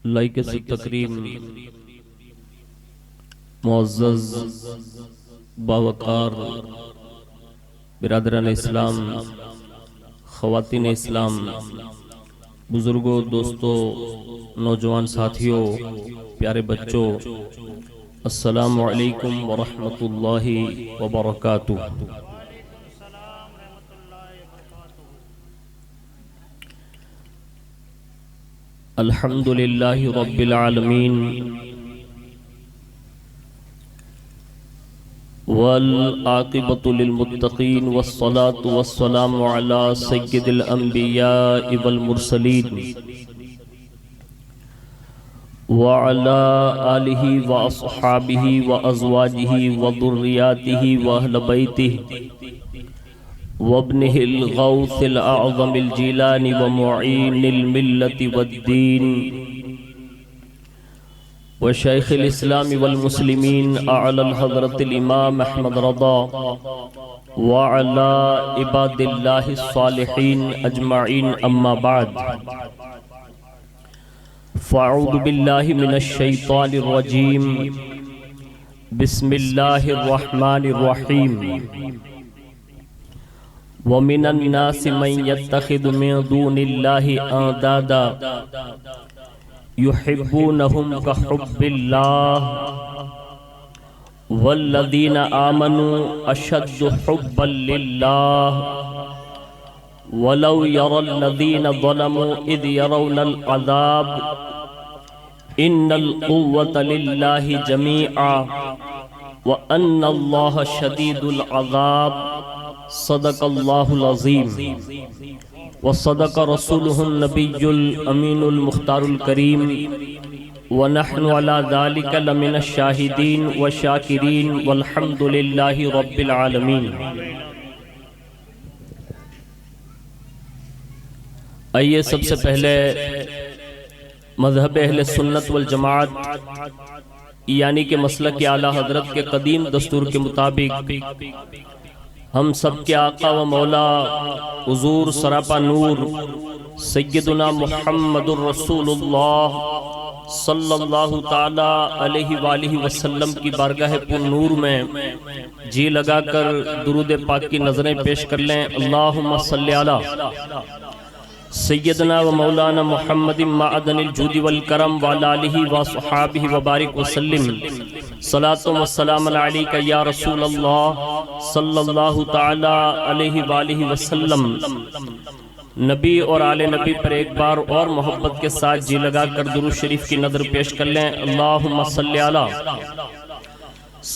لائق تکریم معزز باوقار برادران اسلام، خواتین اسلام، بزرگوں، دوستوں، نوجوان ساتھیوں، پیارے بچوں، السلام علیکم ورحمۃ اللہ وبرکاتہ۔ الحمد للہ رب العالمین والعاقبۃ للمتقین والصلاة والسلام علی سید الانبیاء والمرسلین وعلی آلہ واصحابہ وازواجہ وذریاتہ واہل بیتہ وابنہ الغوث الاعظم الجیلانی ومعین الملت والدین وشیخ الاسلام والمسلمین اعلی الحضرت الامام احمد رضا وعلی عباد اللہ الصالحین اجمعین، اما بعد فاعوذ باللہ من الشیطان الرجیم، بسم اللہ الرحمن الرحیم۔ وَمِنَ النَّاسِ مَن يَتَّخِذُ مِن دُونِ اللَّهِ أَندَادًا يُحِبُّونَهُمْ كَحُبِّ اللَّهِ وَالَّذِينَ آمَنُوا أَشَدُّ حُبًّا لِلَّهِ وَلَوْ يَرَى الَّذِينَ ظَلَمُوا إِذْ يَرَوْنَ الْعَذَابَ إِنَّ الْقُوَّةَ لِلَّهِ جَمِيعًا وَأَنَّ اللَّهَ شَدِيدُ الْعَذَابِ۔ صدق اللہ العظیم وصدق رسولہ النبی الامین المختار الکریم، ونحن علی ذلک لمن الشاہدین والشاکرین والحمد للہ رب العالمین۔ آئیے سب سے پہلے مذہب اہل سنت والجماعت یعنی کہ مسلک اعلیٰ حضرت کے قدیم دستور کے مطابق ہم سب کے آقا و مولا حضور سراپا نور سیدنا محمد الرسول اللہ صلی اللہ تعالی علیہ وآلہ وسلم کی بارگاہ پر نور میں جی لگا کر درود پاک کی نظریں پیش کر لیں۔ اللہم صلی علی سیدنا و مولانا محمد معدن الجود والکرم وعلی آلہ وصحابہ وبارک وسلم۔ صلاۃ و سلام علیکہ یا رسول اللہ صلی اللہ تعالی علیہ وآلہ وسلم۔ نبی اور آل نبی پر ایک بار اور محبت کے ساتھ جی لگا کر درود شریف کی نظر پیش کر لیں۔ اللہم صلی علی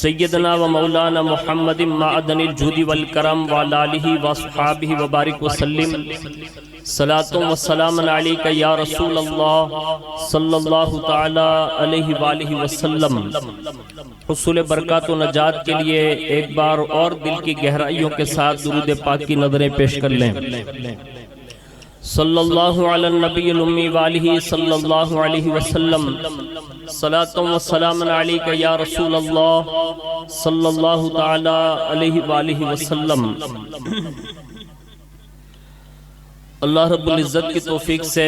سیدنا و مولانا محمد معدن الجود والکرم وعلی آلہ وصحابہ وبارک وسلم۔ صلاۃ و سلام علیکہ یا رسول اللہ صلی اللہ تعالی علیہ وآلہ وسلم۔ حصول برکات و نجات کے لیے ایک بار اور دل کی گہرائیوں کے ساتھ درود پاک کی نظریں پیش کر لیں۔ صلی اللہ علی النبی الامی وآلہ صلی اللہ علیہ وسلم۔ صلاۃ و سلام علیکہ یا رسول اللہ صلی اللہ تعالی علیہ وآلہ وسلم۔ اللہ رب العزت کی توفیق سے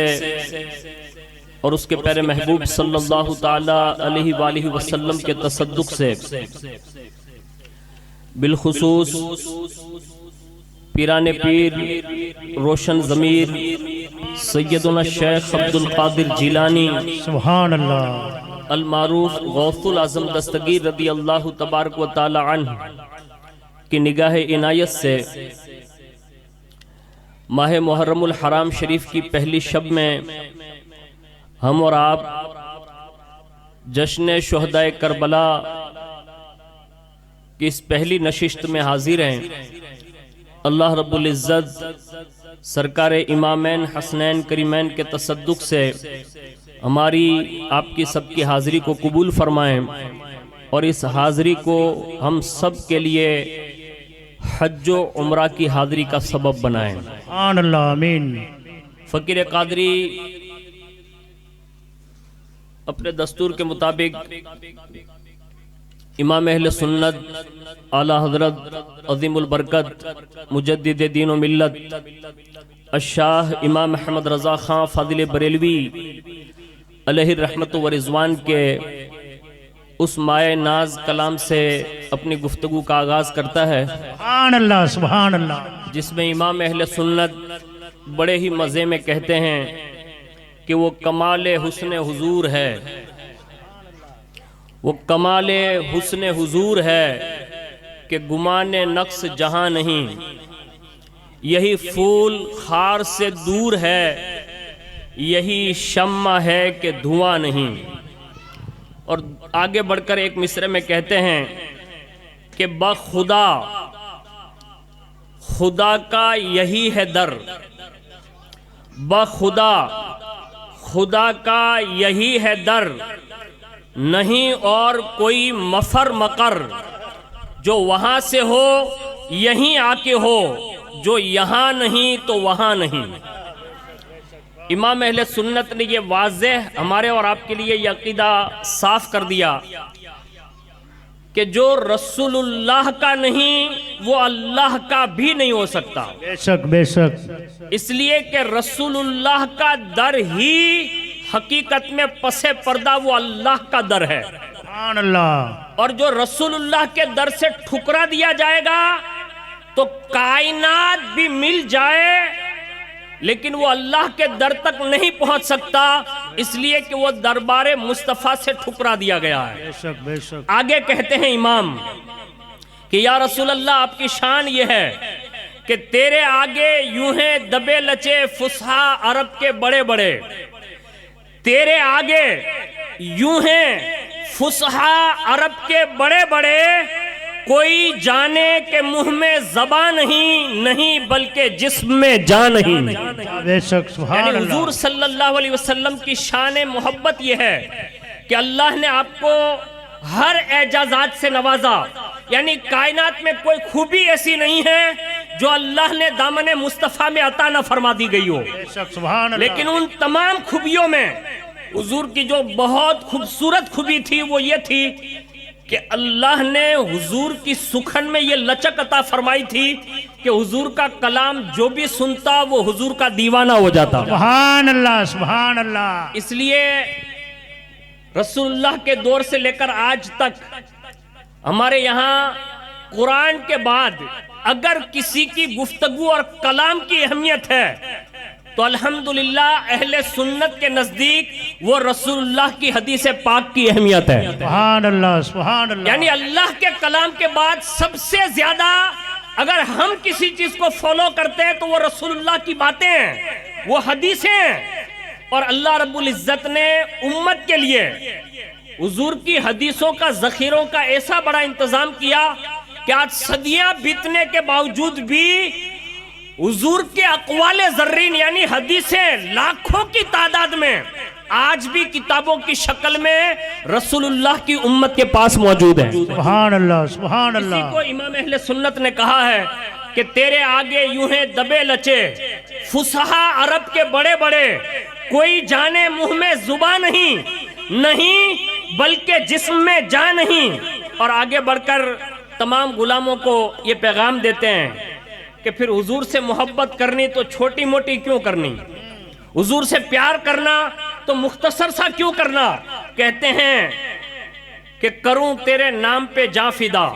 اور اس کے پیارے محبوب صلی اللہ تعالی علیہ وآلہ وسلم کے تصدق سے بالخصوص پیران پیر روشن ضمیر سیدنا شیخ عبد القادر جیلانی سبحان اللہ المعروف غوث العظم دستگیر رضی اللہ تبارک و تعالی عنہ کی نگاہ عنایت سے ماہ محرم الحرام شریف کی پہلی شب میں ہم اور آپ جشن شہداء کربلا کی اس پہلی نشست میں حاضر ہیں۔ اللہ رب العزت سرکار امامین حسنین کریمین کے تصدق سے ہماری آپ کی سب کی حاضری کو قبول فرمائیں اور اس حاضری کو ہم سب کے لیے حج و عمرہ کی حاضری کا سبب بنائیں۔ سبحان اللہ، آمین۔ فقیر قادری اپنے دستور کے مطابق امام اہل سنت اعلیٰ حضرت عظیم البرکت مجدد دین و ملت الشاہ امام احمد رضا خان فاضل بریلوی علیہ الرحمت و رضوان کے اس مائع ناز کلام سے اپنی گفتگو کا آغاز کرتا ہے، سبحان اللہ سبحان اللہ۔ جس میں امام اہل سنت بڑے ہی مزے میں کہتے ہیں کہ وہ کمال حسن حضور ہے، وہ کمال حسن حضور ہے کہ گمان نقص جہاں نہیں، یہی پھول خار سے دور ہے، یہی شمع ہے کہ دھواں نہیں۔ اور آگے بڑھ کر ایک مصرعے میں کہتے ہیں کہ بخدا خدا کا یہی ہے در، بخدا خدا کا یہی ہے در، نہیں اور کوئی مفر مقر، جو وہاں سے ہو یہیں آ کے ہو، جو یہاں نہیں تو وہاں نہیں۔ امام اہل سنت نے یہ واضح ہمارے اور آپ کے لیے یہ عقیدہ صاف کر دیا کہ جو رسول اللہ کا نہیں وہ اللہ کا بھی نہیں ہو سکتا، بے شک بے شک۔ اس لیے کہ رسول اللہ کا در ہی حقیقت میں پس پردہ وہ اللہ کا در ہے، سبحان اللہ۔ اور جو رسول اللہ کے در سے ٹھکرا دیا جائے گا تو کائنات بھی مل جائے لیکن وہ اللہ کے در تک نہیں پہنچ سکتا، اس لیے کہ وہ دربار مصطفیٰ سے ٹھکرا دیا گیا ہے۔ بے شک بے شک۔ آگے کہتے ہیں امام کہ یا رسول اللہ آپ کی شان یہ ہے کہ تیرے آگے یوں ہیں دبے لچے فصحا عرب کے بڑے بڑے، تیرے آگے یوں ہیں فصحا عرب کے بڑے بڑے، کوئی جانے کہ منہ میں زبان نہیں بلکہ جسم میں جان نہیں۔ بے شک سبحان یعنی اللہ۔ حضور صلی اللہ علیہ وسلم کی شان محبت یہ ہے کہ اللہ نے آپ کو ہر اعجازات سے نوازا، یعنی کائنات میں کوئی خوبی ایسی نہیں ہے جو اللہ نے دامن مصطفیٰ میں عطا نہ فرما دی گئی ہو، بے شک سبحان اللہ۔ لیکن ان تمام خوبیوں میں حضور کی جو بہت خوبصورت خوبی تھی وہ یہ تھی کہ اللہ نے حضور کی سخن میں یہ لچک عطا فرمائی تھی کہ حضور کا کلام جو بھی سنتا وہ حضور کا دیوانہ ہو جاتا۔ سبحان اللہ سبحان اللہ۔ اس لیے رسول اللہ کے دور سے لے کر آج تک ہمارے یہاں قرآن کے بعد اگر کسی کی گفتگو اور کلام کی اہمیت ہے تو الحمدللہ اہل سنت کے نزدیک وہ رسول اللہ کی حدیث پاک کی اہمیت ہے۔ سبحان اللہ سبحان اللہ۔ یعنی اللہ کے کلام کے بعد سب سے زیادہ اگر ہم کسی چیز کو فالو کرتے ہیں تو وہ رسول اللہ کی باتیں ہیں، وہ حدیثیں ہیں، اور اللہ رب العزت نے امت کے لیے حضور کی حدیثوں کا ذخیروں کا ایسا بڑا انتظام کیا کہ آج صدیاں بیتنے کے باوجود بھی حضور کے اقوال زرین یعنی حدیثیں لاکھوں کی تعداد میں آج بھی کتابوں کی شکل میں رسول اللہ کی امت کے پاس موجود ہیں۔ سبحان اللہ سبحان اسی اللہ۔ کو امام اہل سنت نے کہا ہے کہ تیرے آگے یوں ہیں دبے لچے فصحا عرب کے بڑے بڑے، کوئی جانے منہ میں زبان نہیں بلکہ جسم میں جان نہیں۔ اور آگے بڑھ کر تمام غلاموں کو یہ پیغام دیتے ہیں کہ پھر حضور سے محبت کرنی تو چھوٹی موٹی کیوں کرنی، حضور سے پیار کرنا تو مختصر سا کیوں کرنا، کہتے ہیں کہ کروں تیرے نام پہ جاں فدا۔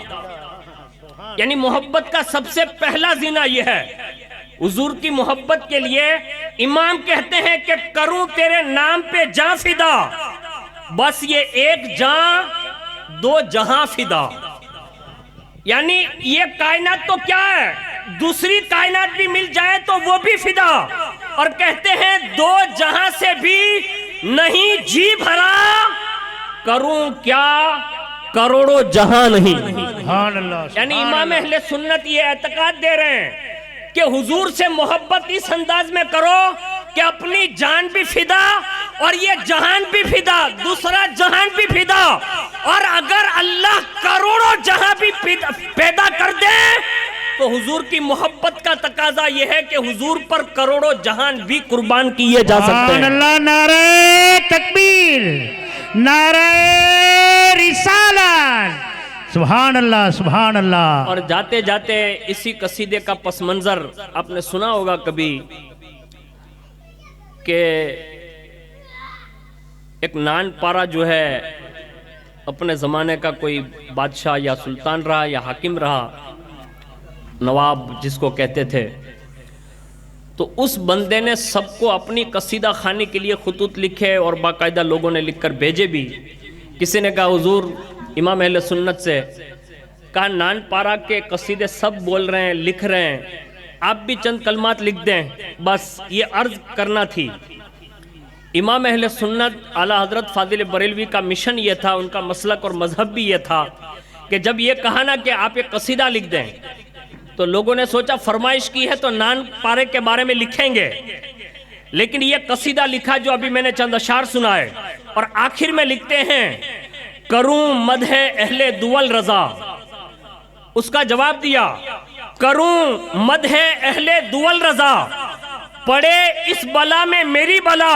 یعنی محبت کا سب سے پہلا زینہ یہ ہے، حضور کی محبت کے لیے امام کہتے ہیں کہ کروں تیرے نام پہ جاں فدا، بس یہ ایک جاں دو جہاں فدا۔ یعنی یہ کائنات تو کیا ہے، دوسری کائنات بھی مل جائے تو وہ بھی فدا، اور کہتے ہیں دو جہاں سے بھی نہیں جی بھرا، کروں کیا کروڑوں جہاں نہیں۔ سبحان اللہ۔ یعنی امام اہل سنت یہ اعتقاد دے رہے ہیں کہ حضور سے محبت اس انداز میں کرو کہ اپنی جان بھی فدا اور یہ جہان بھی فدا، دوسرا جہان بھی فدا، اور اگر اللہ کروڑوں جہاں بھی پیدا کر دے تو حضور کی محبت کا تقاضا یہ ہے کہ حضور پر کروڑوں جہان بھی قربان کیے جا سکتے سبحان ہیں۔ اللہ۔ نعرہ تکبیر، نعرہ رسالت، سبحان اللہ سبحان اللہ۔ اور جاتے جاتے اسی قصیدے کا پس منظر آپ نے سنا ہوگا کبھی کہ ایک نان پارا جو ہے اپنے زمانے کا کوئی بادشاہ یا سلطان رہا یا حاکم رہا، نواب جس کو کہتے تھے، تو اس بندے نے سب کو اپنی قصیدہ خوانی کے لیے خطوط لکھے اور باقاعدہ لوگوں نے لکھ کر بھیجے بھی۔ کسی نے کہا حضور امام اہل سنت سے، کہا نان پارا کے قصیدے سب بول رہے ہیں، لکھ رہے ہیں، آپ بھی چند کلمات لکھ دیں، بس یہ عرض کرنا تھی۔ امام اہل سنت اعلیٰ حضرت فاضل بریلوی کا مشن یہ تھا، ان کا مسلک اور مذہب بھی یہ تھا کہ جب یہ کہا نا کہ آپ ایک قصیدہ لکھ دیں، تو لوگوں نے سوچا فرمائش کی ہے تو نان پارے کے بارے میں لکھیں گے، لیکن یہ قصیدہ لکھا جو ابھی میں نے چند اشعار سنائے، اور آخر میں لکھتے ہیں کروں مدح اہل دول رضا۔ اس کا جواب دیا، کروں مدح اہل دول رضا، پڑے اس بلا میں میری بلا،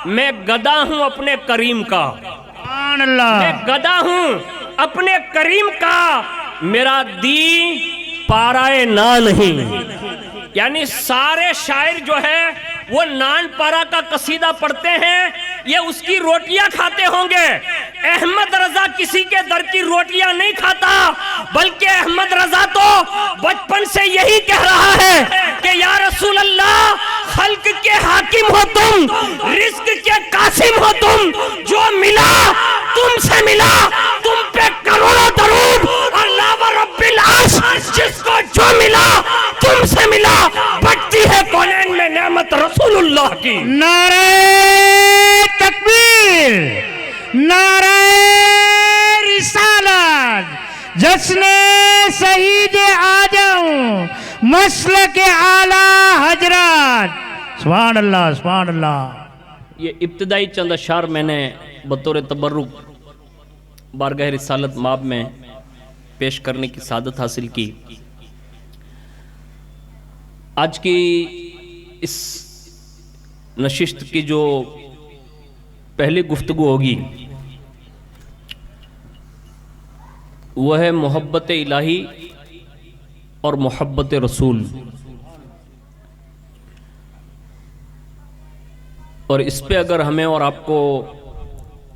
میں گدا ہوں اپنے کریم کا، سبحان اللہ، میں گدا ہوں اپنے کریم کا، میرا دین پارائے نا نہیں۔ یعنی سارے شاعر جو ہے وہ نان پارا کا قصیدہ پڑھتے ہیں، یہ اس کی روٹیاں کھاتے ہوں گے۔ احمد رضا کسی کے در کی روٹیاں نہیں کھاتا، بلکہ احمد رضا تو بچپن سے یہی کہہ رہا ہے کہ یا رسول اللہ، خلق کے حاکم ہو تم، رزق کے قاسم ہو تم، جو ملا تم سے ملا، تم پہ کروڑوں درود، اللہ و رب العرش، جس کو جو ملا تم سے ملا، بڑھتی ہے کونین میں نعمت رسول اللہ کی۔ نعرہ تکبیر، نعرہ رسالت، جشن شہید اعظم، مسلک اعلیٰ حضرات، سبحان اللہ، سبحان اللہ۔ یہ ابتدائی چند اشعار میں نے بطور تبرک بارگاہ رسالت ماب میں پیش کرنے کی سعادت حاصل کی۔ آج کی اس نشست کی جو پہلی گفتگو ہوگی وہ ہے محبت الہی اور محبت رسول، اور اس پہ اگر ہمیں اور آپ کو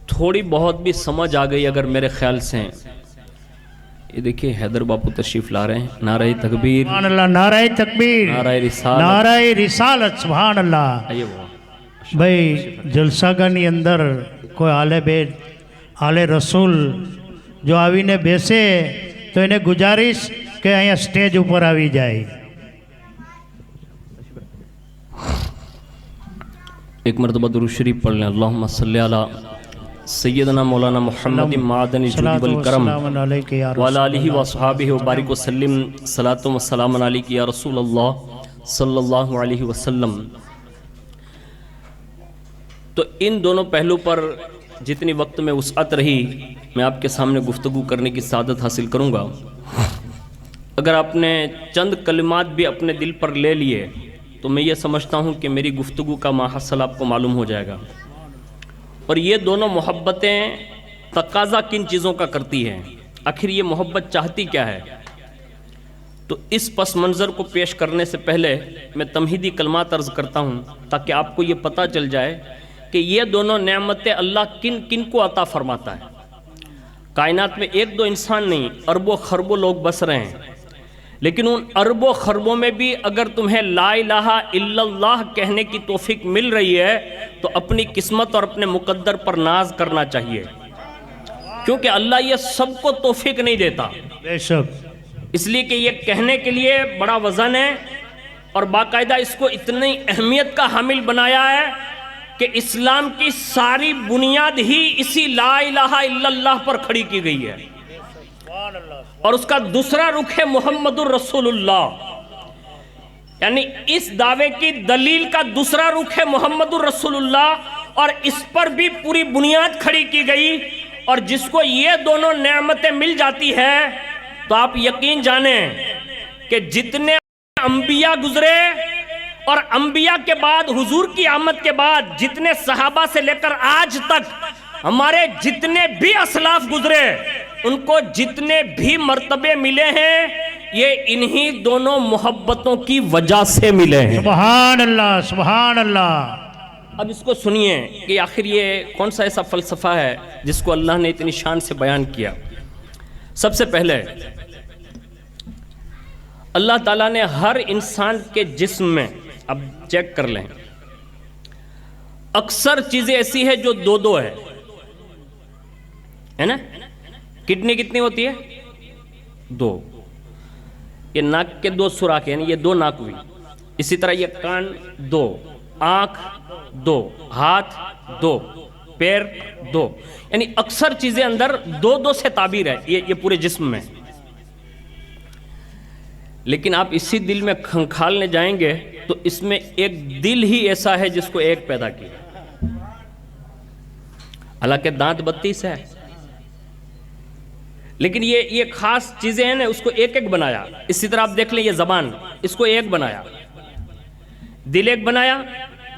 تھوڑی بہت بھی سمجھ آ گئی اگر میرے خیال سے، یہ دیکھیں حیدر باپو تشریف لا رہے ہیں، نعرہ تکبیر، سبحان اللہ، نعرہ تکبیر، نعرہ رسالت، نعرہ رسالت، سبحان اللہ۔ آئیے وہ بھئی جلسہ گانی اندر کوئی آل بیت آل رسول جو آوی نے بیسے تو انہیں گزارش کہ یہاں سٹیج اوپر آوی جائے۔ ایک مرتبہ درود شریف پڑھ لیں، اللہم صلی علی سیدنا مولانا محمد معدن الجود والکرم وعلی آلہ واصحابہ وبارک وسلم، صلاۃ و سلام علیک یا رسول اللہ صلی اللہ علیہ وسلم۔ تو ان دونوں پہلو پر جتنی وقت میں وسعت رہی میں آپ کے سامنے گفتگو کرنے کی سعادت حاصل کروں گا۔ اگر آپ نے چند کلمات بھی اپنے دل پر لے لیے تو میں یہ سمجھتا ہوں کہ میری گفتگو کا ماحصل آپ کو معلوم ہو جائے گا۔ اور یہ دونوں محبتیں تقاضا کن چیزوں کا کرتی ہیں، آخر یہ محبت چاہتی کیا ہے؟ تو اس پس منظر کو پیش کرنے سے پہلے میں تمہیدی کلمات عرض کرتا ہوں تاکہ آپ کو یہ پتہ چل جائے کہ یہ دونوں نعمتیں اللہ کن کن کو عطا فرماتا ہے۔ کائنات میں ایک دو انسان نہیں، اربوں خربوں لوگ بس رہے ہیں، لیکن ان اربوں خربوں میں بھی اگر تمہیں لا الہ الا اللہ کہنے کی توفیق مل رہی ہے تو اپنی قسمت اور اپنے مقدر پر ناز کرنا چاہیے، کیونکہ اللہ یہ سب کو توفیق نہیں دیتا، بے شک، اس لیے کہ یہ کہنے کے لیے بڑا وزن ہے اور باقاعدہ اس کو اتنی اہمیت کا حامل بنایا ہے کہ اسلام کی ساری بنیاد ہی اسی لا الہ الا اللہ پر کھڑی کی گئی ہے، اور اس کا دوسرا رخ ہے محمد الرسول اللہ، یعنی اس دعوے کی دلیل کا دوسرا رخ ہے محمد الرسول اللہ، اور اس پر بھی پوری بنیاد کھڑی کی گئی۔ اور جس کو یہ دونوں نعمتیں مل جاتی ہے تو آپ یقین جانیں کہ جتنے انبیاء گزرے اور انبیاء کے بعد حضور کی آمد کے بعد جتنے صحابہ سے لے کر آج تک ہمارے جتنے بھی اسلاف گزرے، ان کو جتنے بھی مرتبے ملے ہیں یہ انہی دونوں محبتوں کی وجہ سے ملے ہیں۔ سبحان اللہ، سبحان اللہ۔ اب اس کو سنیے کہ آخر یہ کون سا ایسا فلسفہ ہے جس کو اللہ نے اتنی شان سے بیان کیا۔ سب سے پہلے اللہ تعالیٰ نے ہر انسان کے جسم میں، اب چیک کر لیں، اکثر چیزیں ایسی ہیں جو دو دو ہے نا؟ کڈنی کتنی ہوتی ہے؟ دو۔ یہ ناک کے دو سوراخ یعنی یہ دو ناک ہوئی، اسی طرح یہ کان دو، آنکھ دو، ہاتھ دو، پیر دو، یعنی اکثر چیزیں اندر دو دو سے تعبیر ہے یہ پورے جسم میں۔ لیکن آپ اسی دل میں کھنکھالنے جائیں گے تو اس میں ایک دل ہی ایسا ہے جس کو ایک پیدا کیا، حالانکہ دانت 32 ہے، لیکن یہ خاص چیزیں ہیں نا، اس کو ایک ایک بنایا۔ اسی طرح آپ دیکھ لیں یہ زبان، اس کو ایک بنایا، دل ایک بنایا،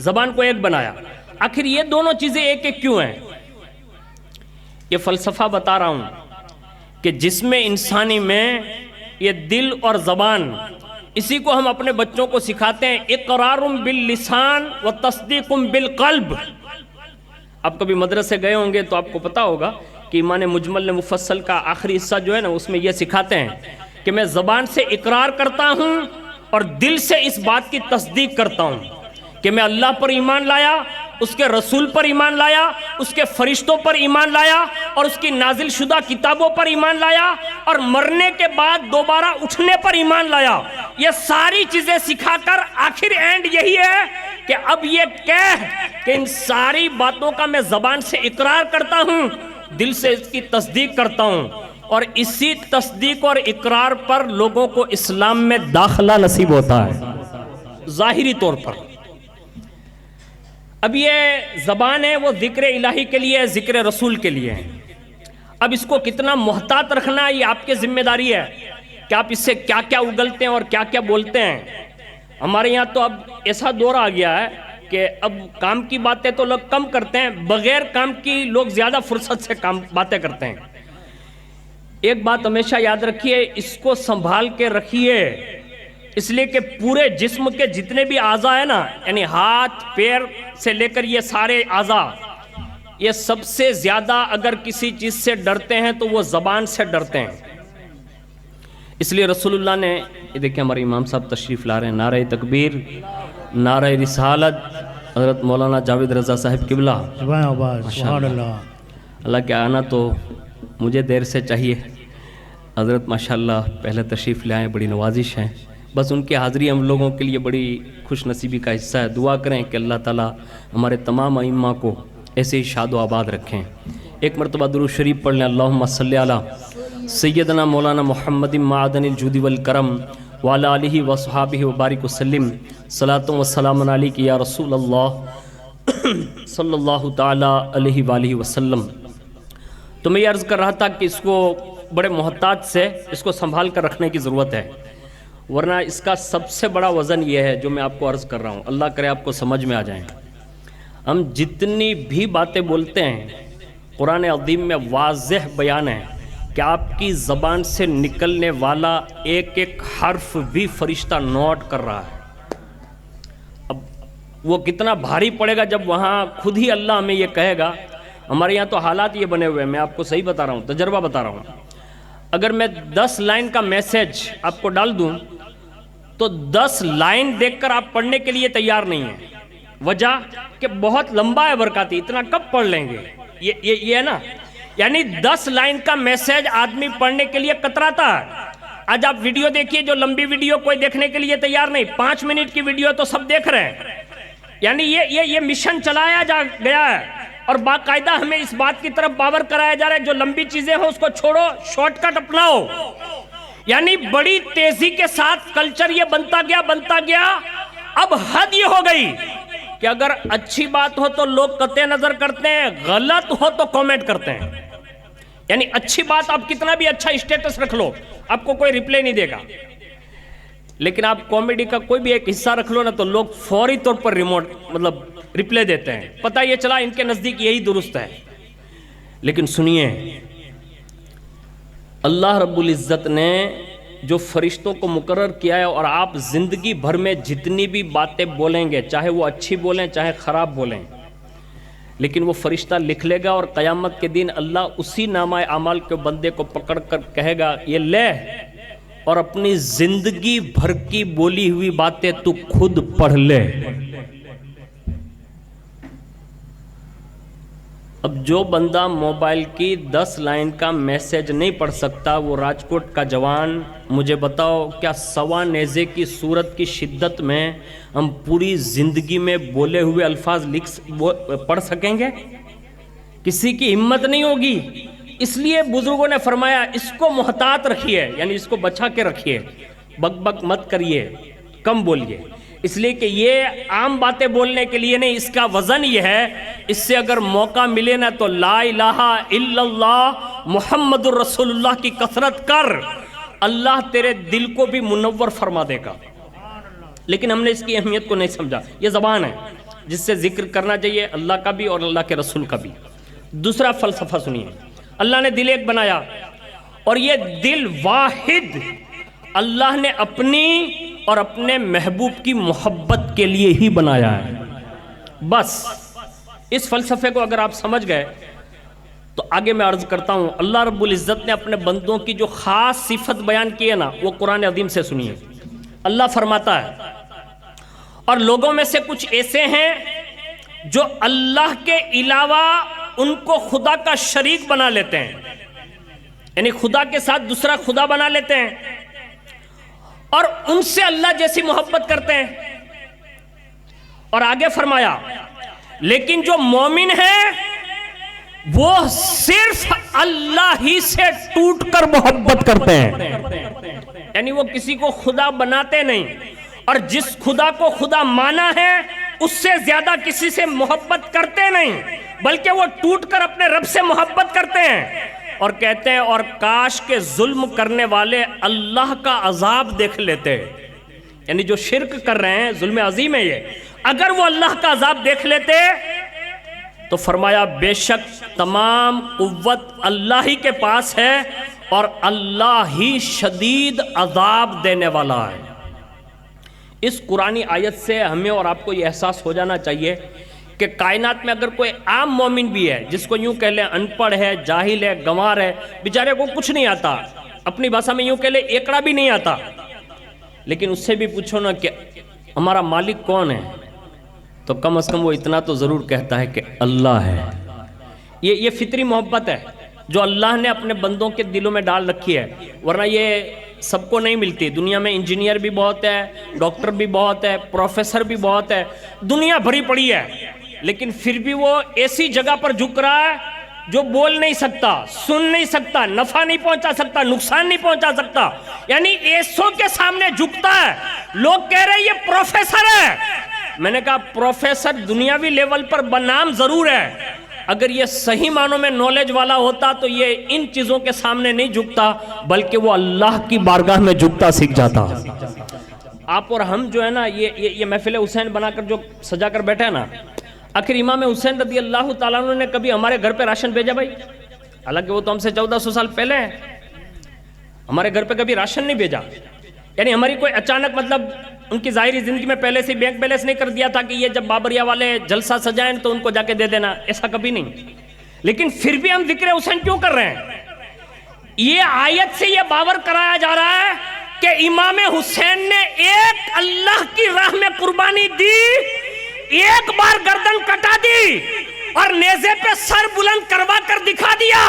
زبان کو ایک بنایا۔ آخر یہ دونوں چیزیں ایک ایک کیوں ہیں؟ یہ فلسفہ بتا رہا ہوں کہ جسم انسانی میں یہ دل اور زبان، اسی کو ہم اپنے بچوں کو سکھاتے ہیں، اقرار باللسان و تصدیق بالقلب۔ آپ کبھی مدرسے گئے ہوں گے تو آپ کو پتا ہوگا کہ ایمان مجمل مفصل کا آخری حصہ جو ہے نا، اس میں یہ سکھاتے ہیں کہ میں زبان سے اقرار کرتا ہوں اور دل سے اس بات کی تصدیق کرتا ہوں کہ میں اللہ پر ایمان لایا، اس کے رسول پر ایمان لایا، اس کے فرشتوں پر ایمان لایا، اور اس کی نازل شدہ کتابوں پر ایمان لایا، اور مرنے کے بعد دوبارہ اٹھنے پر ایمان لایا۔ یہ ساری چیزیں سکھا کر آخر اینڈ یہی ہے کہ اب یہ کہہ کہ ان ساری باتوں کا میں زبان سے اقرار کرتا ہوں، دل سے اس کی تصدیق کرتا ہوں، اور اسی تصدیق اور اقرار پر لوگوں کو اسلام میں داخلہ نصیب ہوتا ہے ظاہری طور پر۔ اب یہ زبان ہے وہ ذکر الہی کے لیے، ذکر رسول کے لیے ہے۔ اب اس کو کتنا محتاط رکھنا یہ آپ کی ذمہ داری ہے کہ آپ اس سے کیا کیا اگلتے ہیں اور کیا کیا بولتے ہیں۔ ہمارے یہاں تو اب ایسا دور آ گیا ہے کہ اب کام کی باتیں تو لوگ کم کرتے ہیں، بغیر کام کی لوگ زیادہ فرصت سے باتیں کرتے ہیں۔ ایک بات ہمیشہ یاد رکھیے، اس کو سنبھال کے رکھیے، اس لیے کہ پورے جسم کے جتنے بھی اعضاء ہیں نا، یعنی ہاتھ پیر سے لے کر یہ سارے اعضاء، یہ سب سے زیادہ اگر کسی چیز سے ڈرتے ہیں تو وہ زبان سے ڈرتے ہیں۔ اس لیے رسول اللہ نے، یہ دیکھیں ہمارے امام صاحب تشریف لا رہے ہیں، نعرہ تکبیر، نعرہ رسالت، حضرت مولانا جاوید رضا صاحب قبلہ، سبحان اللہ۔ اللہ کے آنا تو مجھے دیر سے چاہیے، حضرت ماشاءاللہ پہلے تشریف لے آئیں، بڑی نوازش ہے، بس ان کی حاضری ہم لوگوں کے لیے بڑی خوش نصیبی کا حصہ ہے۔ دعا کریں کہ اللہ تعالیٰ ہمارے تمام ائمہ کو ایسے ہی شاد و آباد رکھیں۔ ایک مرتبہ درود شریف پڑھ لیں، اللہم صلی علی سیدنا مولانا محمد معدن الجود والکرم وعلی آلہ وصحابہ وبارک وسلم، صلاۃ و سلام علیک یا رسول اللہ صلی اللہ تعالی علیہ وآلہ وسلم۔ تو میں یہ عرض کر رہا تھا کہ اس کو بڑے محتاط سے اس کو سنبھال کر رکھنے کی ضرورت ہے، ورنہ اس کا سب سے بڑا وزن یہ ہے جو میں آپ کو عرض کر رہا ہوں، اللہ کرے آپ کو سمجھ میں آ جائیں۔ ہم جتنی بھی باتیں بولتے ہیں قرآن عظیم میں واضح بیان ہے کہ آپ کی زبان سے نکلنے والا ایک ایک حرف بھی فرشتہ نوٹ کر رہا ہے۔ اب وہ کتنا بھاری پڑے گا جب وہاں خود ہی اللہ ہمیں یہ کہے گا۔ ہمارے یہاں تو حالات یہ بنے ہوئے ہیں، میں آپ کو صحیح بتا رہا ہوں، تجربہ بتا رہا ہوں۔ اگر میں 10 لائن کا میسج آپ کو ڈال دوں تو 10 لائن دیکھ کر آپ پڑھنے کے لیے تیار نہیں ہیں۔ وجہ کہ بہت لمبا ہے برکاتی، اتنا کب پڑھ لیں گے، یہ ہے نا، یعنی 10 لائن کا میسج آدمی پڑھنے کے لیے کتراتا ہے۔ آج آپ ویڈیو دیکھیے، جو لمبی ویڈیو کوئی دیکھنے کے لیے تیار نہیں، 5 منٹ کی ویڈیو تو سب دیکھ رہے ہیں، یعنی یہ مشن چلایا جا گیا ہے، اور باقاعدہ ہمیں اس بات کی طرف باور کرایا جا رہا ہے جو لمبی چیزیں ہوں اس کو چھوڑو، شارٹ کٹ اپناؤ۔ یعنی بڑی تیزی کے ساتھ کلچر یہ بنتا گیا، اب حد یہ ہو گئی کہ اگر اچھی بات ہو تو لوگ قطع نظر کرتے ہیں، غلط ہو تو کامنٹ کرتے ہیں۔ یعنی اچھی بات آپ کتنا بھی اچھا اسٹیٹس رکھ لو، آپ کو کوئی ریپلائی نہیں دے گا، لیکن آپ کامیڈی کا کوئی بھی ایک حصہ رکھ لو نا تو لوگ فوری طور پر ریپلائی دیتے ہیں، پتہ یہ چلا ان کے نزدیک یہی درست ہے۔ لیکن سنیے، اللہ رب العزت نے جو فرشتوں کو مقرر کیا ہے، اور آپ زندگی بھر میں جتنی بھی باتیں بولیں گے، چاہے وہ اچھی بولیں چاہے خراب بولیں، لیکن وہ فرشتہ لکھ لے گا، اور قیامت کے دن اللہ اسی نامہ اعمال کے بندے کو پکڑ کر کہے گا یہ لے اور اپنی زندگی بھر کی بولی ہوئی باتیں تو خود پڑھ لے۔ اب جو بندہ موبائل کی 10 لائن کا میسج نہیں پڑھ سکتا، وہ راجکوٹ کا جوان، مجھے بتاؤ کیا سوا نیزے کی صورت کی شدت میں ہم پوری زندگی میں بولے ہوئے الفاظ پڑھ سکیں گے؟ کسی کی ہمت نہیں ہوگی۔ اس لیے بزرگوں نے فرمایا اس کو محتاط رکھیے، یعنی اس کو بچا کے رکھیے، بک بک مت کریے، کم بولیے، اس لیے کہ یہ عام باتیں بولنے کے لیے نہیں، اس کا وزن یہ ہے، اس سے اگر موقع ملے نا تو لا الہ الا اللہ محمد الرسول اللہ کی کثرت کر، اللہ تیرے دل کو بھی منور فرما دے گا۔ لیکن ہم نے اس کی اہمیت کو نہیں سمجھا۔ یہ زبان ہے جس سے ذکر کرنا چاہیے اللہ کا بھی اور اللہ کے رسول کا بھی۔ دوسرا فلسفہ سنیے، اللہ نے دل ایک بنایا، اور یہ دل واحد اللہ نے اپنی اور اپنے محبوب کی محبت کے لیے ہی بنایا ہے۔ بس اس فلسفے کو اگر آپ سمجھ گئے تو آگے میں عرض کرتا ہوں، اللہ رب العزت نے اپنے بندوں کی جو خاص صفت بیان کی ہے نا، وہ قرآن عظیم سے سنیے۔ اللہ فرماتا ہے، اور لوگوں میں سے کچھ ایسے ہیں جو اللہ کے علاوہ ان کو خدا کا شریک بنا لیتے ہیں، یعنی خدا کے ساتھ دوسرا خدا بنا لیتے ہیں، اور ان سے اللہ جیسی محبت کرتے ہیں۔ اور آگے فرمایا لیکن جو مومن ہیں وہ صرف اللہ ہی سے ٹوٹ کر محبت کرتے ہیں، یعنی وہ کسی کو خدا بناتے نہیں، اور جس خدا کو خدا مانا ہے اس سے زیادہ کسی سے محبت کرتے نہیں، بلکہ وہ ٹوٹ کر اپنے رب سے محبت کرتے ہیں، اور کہتے ہیں اور کاش کے ظلم کرنے والے اللہ کا عذاب دیکھ لیتے، یعنی جو شرک کر رہے ہیں، ظلم عظیم ہے یہ، اگر وہ اللہ کا عذاب دیکھ لیتے تو فرمایا بے شک تمام قوت اللہ ہی کے پاس ہے اور اللہ ہی شدید عذاب دینے والا ہے۔ اس قرآنی آیت سے ہمیں اور آپ کو یہ احساس ہو جانا چاہیے کہ کائنات میں اگر کوئی عام مومن بھی ہے، جس کو یوں کہہ لیں ان پڑھ ہے، جاہل ہے، گنوار ہے، بیچارے کو کچھ نہیں آتا، اپنی بھاشا میں یوں کہہ لیں ایکڑا بھی نہیں آتا، لیکن اس سے بھی پوچھو نا کہ ہمارا مالک کون ہے، تو کم از کم وہ اتنا تو ضرور کہتا ہے کہ اللہ ہے۔ یہ فطری محبت ہے جو اللہ نے اپنے بندوں کے دلوں میں ڈال رکھی ہے، ورنہ یہ سب کو نہیں ملتی۔ دنیا میں انجینئر بھی بہت ہے، ڈاکٹر بھی بہت ہے، پروفیسر بھی بہت ہے، دنیا بھری پڑی ہے، لیکن پھر بھی وہ ایسی جگہ پر جھک رہا ہے جو بول نہیں سکتا، سن نہیں سکتا، نفع نہیں پہنچا سکتا، نقصان نہیں پہنچا سکتا، یعنی ایسوں کے سامنے جھکتا ہے۔ لوگ کہہ رہے ہیں یہ پروفیسر ہے، میں نے کہا پروفیسر دنیاوی لیول پر بنام ضرور ہے، اگر یہ صحیح معنوں میں نالج والا ہوتا تو یہ ان چیزوں کے سامنے نہیں جھکتا، بلکہ وہ اللہ کی بارگاہ میں جھکتا سیکھ جاتا۔ آپ اور ہم جو ہے نا یہ محفل حسین بنا کر جو سجا کر بیٹھے ہیں نا، آخر امام حسین رضی اللہ تعالیٰ عنہ نے کبھی ہمارے گھر پہ راشن بھیجا بھائی؟ حالانکہ وہ تو ہم سے 1400 سال پہلے ہیں، ہمارے گھر پہ کبھی راشن نہیں بھیجا، یعنی ہماری کوئی اچانک مطلب ان کی ظاہری زندگی میں پہلے سے بینک بیلنس نہیں کر دیا تھا کہ یہ جب بابریہ والے جلسہ سجائیں تو ان کو جا کے دے دینا، ایسا کبھی نہیں۔ لیکن پھر بھی ہم ذکر حسین کیوں کر رہے ہیں؟ یہ آیت سے یہ باور کرایا جا رہا ہے کہ امام حسین نے ایک اللہ کی راہ میں قربانی دی، ایک بار گردن کٹا دی اور نیزے پہ سر بلند کروا کر دکھا دیا،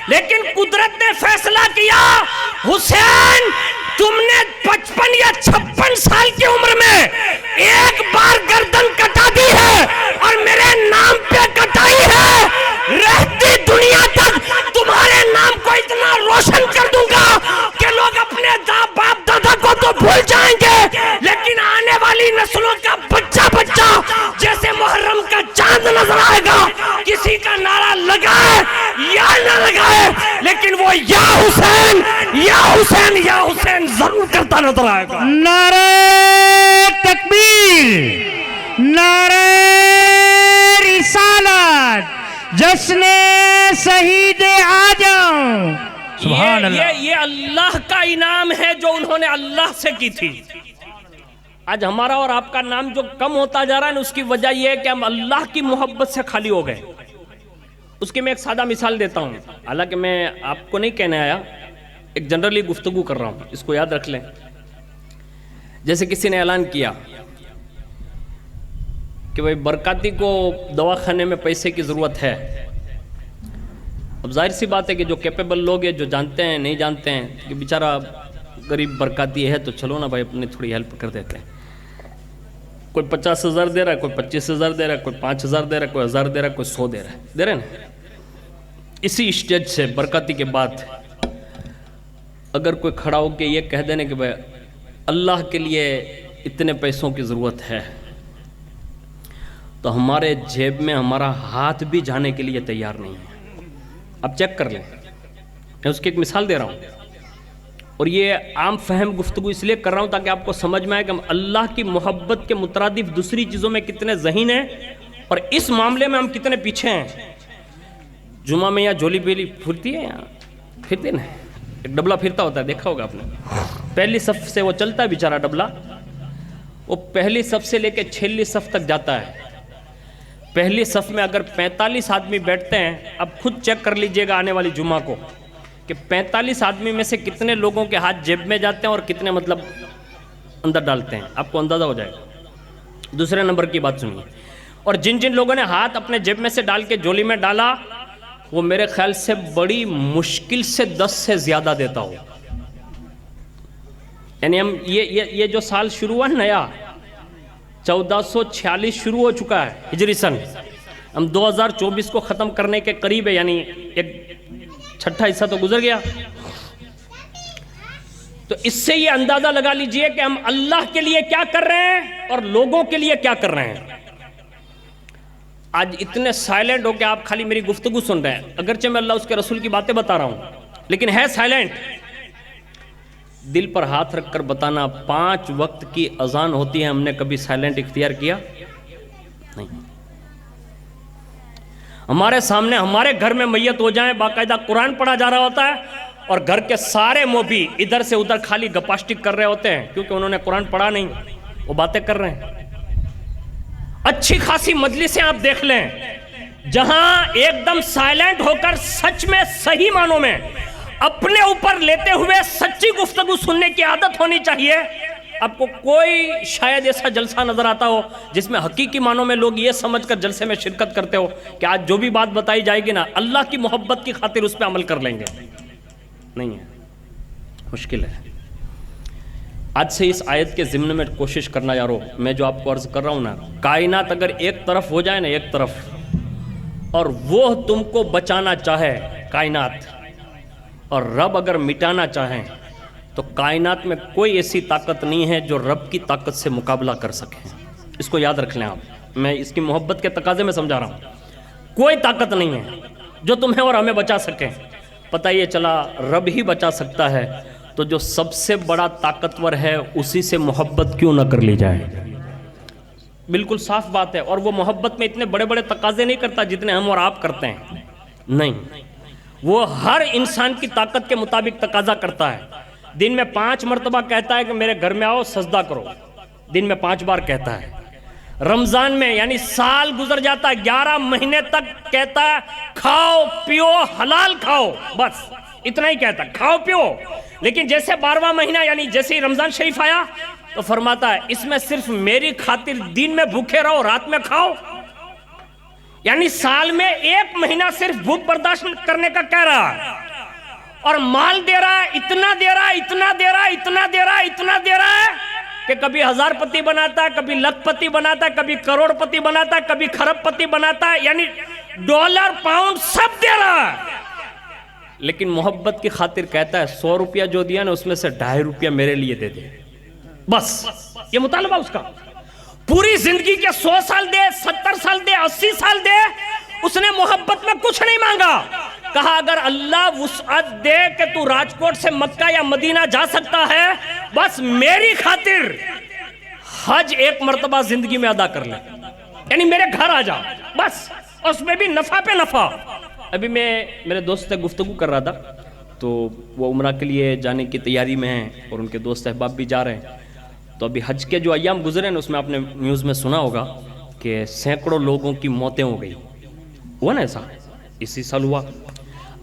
لیکن قدرت نے فیصلہ کیا حسین تم نے 55 یا 56 سال کی عمر میں ایک بار گردن کٹا دی ہے اور میرے نام پہ کٹائی ہے، رہتی دنیا تک تمہارے نام کو اتنا روشن کر دوں گا کہ لوگ اپنے باپ دادا کو تو بھول جائیں گے، لیکن آنے والی نسلوں کا بچہ بچہ جیسے محرم کا چاند نظر آئے گا، کسی کا نعرہ لگائے یا نہ لگائے لیکن وہ یا حسین یا حسین یا حسین ضرور کرتا نظر آئے گا۔ نعرہ تکبیر، نعرہ رسالت، جشن شہید اعظم سبحان اللہ. یہ اللہ کا انعام ہے جو انہوں نے اللہ سے کی تھی. آج ہمارا اور آپ کا نام جو کم ہوتا جا رہا ہے اس کی وجہ یہ ہے کہ ہم اللہ کی محبت سے خالی ہو گئے. اس کی میں ایک سادہ مثال دیتا ہوں، حالانکہ میں آپ کو نہیں کہنے آیا، ایک جنرلی گفتگو کر رہا ہوں، اس کو یاد رکھ لیں. جیسے کسی نے اعلان کیا کہ بھائی برکاتی کو دواخانے میں پیسے کی ضرورت ہے. اب ظاہر سی بات ہے کہ جو کیپیبل لوگ ہیں، جو جانتے ہیں نہیں جانتے ہیں کہ بیچارہ غریب برکاتی ہے تو چلو نا بھائی اپنی تھوڑی ہیلپ کر دیتے ہیں. کوئی 50,000 دے رہا ہے، کوئی 25,000 دے رہا ہے، کوئی 5,000 دے رہا ہے، کوئی 1,000 دے رہا ہے، کوئی 100 دے رہا ہے نا. اسی اسٹیج سے برکاتی کے بعد اگر کوئی کھڑا ہو کے یہ کہہ دینے کہ بھائی اللہ کے لیے اتنے پیسوں کی ضرورت ہے، تو ہمارے جیب میں ہمارا ہاتھ بھی جانے کے لیے تیار نہیں ہے. اب چیک کر لیں، میں اس کی ایک مثال دے رہا ہوں، اور یہ عام فہم گفتگو اس لیے کر رہا ہوں تاکہ آپ کو سمجھ میں آئے کہ ہم اللہ کی محبت کے مترادف دوسری چیزوں میں کتنے ذہین ہیں اور اس معاملے میں ہم کتنے پیچھے ہیں. جمعہ میں یا جھولی بیلی پھرتی ہے، یہاں پھرتے نا، ایک ڈبلا پھرتا ہوتا ہے، دیکھا ہوگا آپ نے. پہلی صف سے وہ چلتا ہے بیچارہ ڈبلا، وہ پہلی صف سے لے کے 6لی صف تک جاتا ہے. پہلی صف میں اگر 45 آدمی بیٹھتے ہیں، اب خود چیک کر لیجئے گا آنے والی جمعہ کو کہ 45 آدمی میں سے کتنے لوگوں کے ہاتھ جیب میں جاتے ہیں اور کتنے مطلب اندر ڈالتے ہیں، آپ کو اندازہ ہو جائے گا. دوسرے نمبر کی بات سنیے، اور جن جن لوگوں نے ہاتھ اپنے جیب میں سے ڈال کے جولی میں ڈالا، وہ میرے خیال سے بڑی مشکل سے 10 سے زیادہ دیتا ہو. یعنی ہم یہ جو سال شروع ہوا نیا 1446 شروع ہو چکا ہے ہجری سن، ہم 2024 کو ختم کرنے کے قریب ہے، یعنی ایک چھٹا حصہ تو گزر گیا. تو اس سے یہ اندازہ لگا لیجئے کہ ہم اللہ کے لیے کیا کر رہے ہیں اور لوگوں کے لیے کیا کر رہے ہیں. آج اتنے سائلنٹ ہو کہ آپ خالی میری گفتگو سن رہے ہیں، اگرچہ میں اللہ اس کے رسول کی باتیں بتا رہا ہوں، لیکن ہے سائلنٹ. دل پر ہاتھ رکھ کر بتانا، 5 وقت کی اذان ہوتی ہے، ہم نے کبھی سائلنٹ اختیار کیا نہیں. ہمارے سامنے ہمارے گھر میں میت ہو جائیں، باقاعدہ قرآن پڑھا جا رہا ہوتا ہے اور گھر کے سارے موبی ادھر سے ادھر خالی گپاشٹک کر رہے ہوتے ہیں، کیونکہ انہوں نے قرآن پڑھا نہیں، وہ باتیں کر رہے ہیں. اچھی خاصی مجلسیں آپ دیکھ لیں جہاں ایک دم سائلنٹ ہو کر سچ میں صحیح معنوں میں اپنے اوپر لیتے ہوئے سچی گفتگو سننے کی عادت ہونی چاہیے. آپ کو کوئی شاید ایسا جلسہ نظر آتا ہو جس میں حقیقی معنوں میں لوگ یہ سمجھ کر جلسے میں شرکت کرتے ہو کہ آج جو بھی بات بتائی جائے گی نا اللہ کی محبت کی خاطر اس پہ عمل کر لیں گے؟ نہیں ہے، مشکل ہے. آج سے اس آیت کے ضمن میں کوشش کرنا یارو، میں جو آپ کو عرض کر رہا ہوں نا، کائنات اگر ایک طرف ہو جائے نا، ایک طرف، اور وہ تم کو بچانا چاہے کائنات، اور رب اگر مٹانا چاہیں، تو کائنات میں کوئی ایسی طاقت نہیں ہے جو رب کی طاقت سے مقابلہ کر سکے. اس کو یاد رکھ لیں آپ، میں اس کی محبت کے تقاضے میں سمجھا رہا ہوں. کوئی طاقت نہیں ہے جو تمہیں اور ہمیں بچا سکے. پتہ یہ چلا رب ہی بچا سکتا ہے، تو جو سب سے بڑا طاقتور ہے اسی سے محبت کیوں نہ کر لی جائے. بالکل صاف بات ہے. اور وہ محبت میں اتنے بڑے بڑے تقاضے نہیں کرتا جتنے ہم اور آپ کرتے ہیں. نہیں، وہ ہر انسان کی طاقت کے مطابق تقاضا کرتا ہے. دن میں 5 مرتبہ کہتا ہے کہ میرے گھر میں آؤ سجدہ کرو، دن میں 5 بار کہتا ہے. رمضان میں یعنی سال گزر جاتا ہے 11 مہینے تک کہتا ہے کھاؤ پیو حلال کھاؤ، بس اتنا ہی کہتا ہے، کھاؤ پیو. لیکن جیسے 12واں مہینہ یعنی جیسے ہی رمضان شریف آیا تو فرماتا ہے اس میں صرف میری خاطر دن میں بھوکے رہو رات میں کھاؤ. یعنی سال میں 1 مہینہ صرف بھوک برداشت کرنے کا کہہ رہا ہے، اور مال دے رہا ہے، اتنا دے رہا ہے، اتنا دے رہا ہے، اتنا دے رہا ہے، اتنا دے رہا ہے کہ کبھی 1000 پتی بناتا ہے، کبھی لکھ پتی بناتا ہے، کبھی کروڑ پتی بناتا ہے، کبھی خرب پتی بناتا ہے. یعنی ڈالر پاؤنڈ سب دے رہا ہے، لیکن محبت کی خاطر کہتا ہے 100 روپیہ جو دیا نا اس میں سے 2.5 روپیہ میرے لیے دے دے. بس یہ مطالبہ اس کا. پوری زندگی کے 100 سال دے، 70 سال دے، 80 سال دے، اس نے محبت میں کچھ نہیں مانگا. کہا اگر اللہ وسعت دے کہ تو راجکوٹ سے مکہ یا مدینہ جا سکتا ہے، بس میری خاطر حج 1 مرتبہ زندگی میں ادا کر لے، یعنی میرے گھر آ جا بس، اور اس میں بھی نفع پہ نفع. ابھی میں میرے دوست سے گفتگو کر رہا تھا، تو وہ عمرہ کے لیے جانے کی تیاری میں ہیں اور ان کے دوست احباب بھی جا رہے ہیں. تو ابھی حج کے جو ایام گزرے نا اس میں آپ نے نیوز میں سنا ہوگا کہ سینکڑوں لوگوں کی موتیں ہو گئی. ہوا نا ایسا؟ اسی سال ہوا.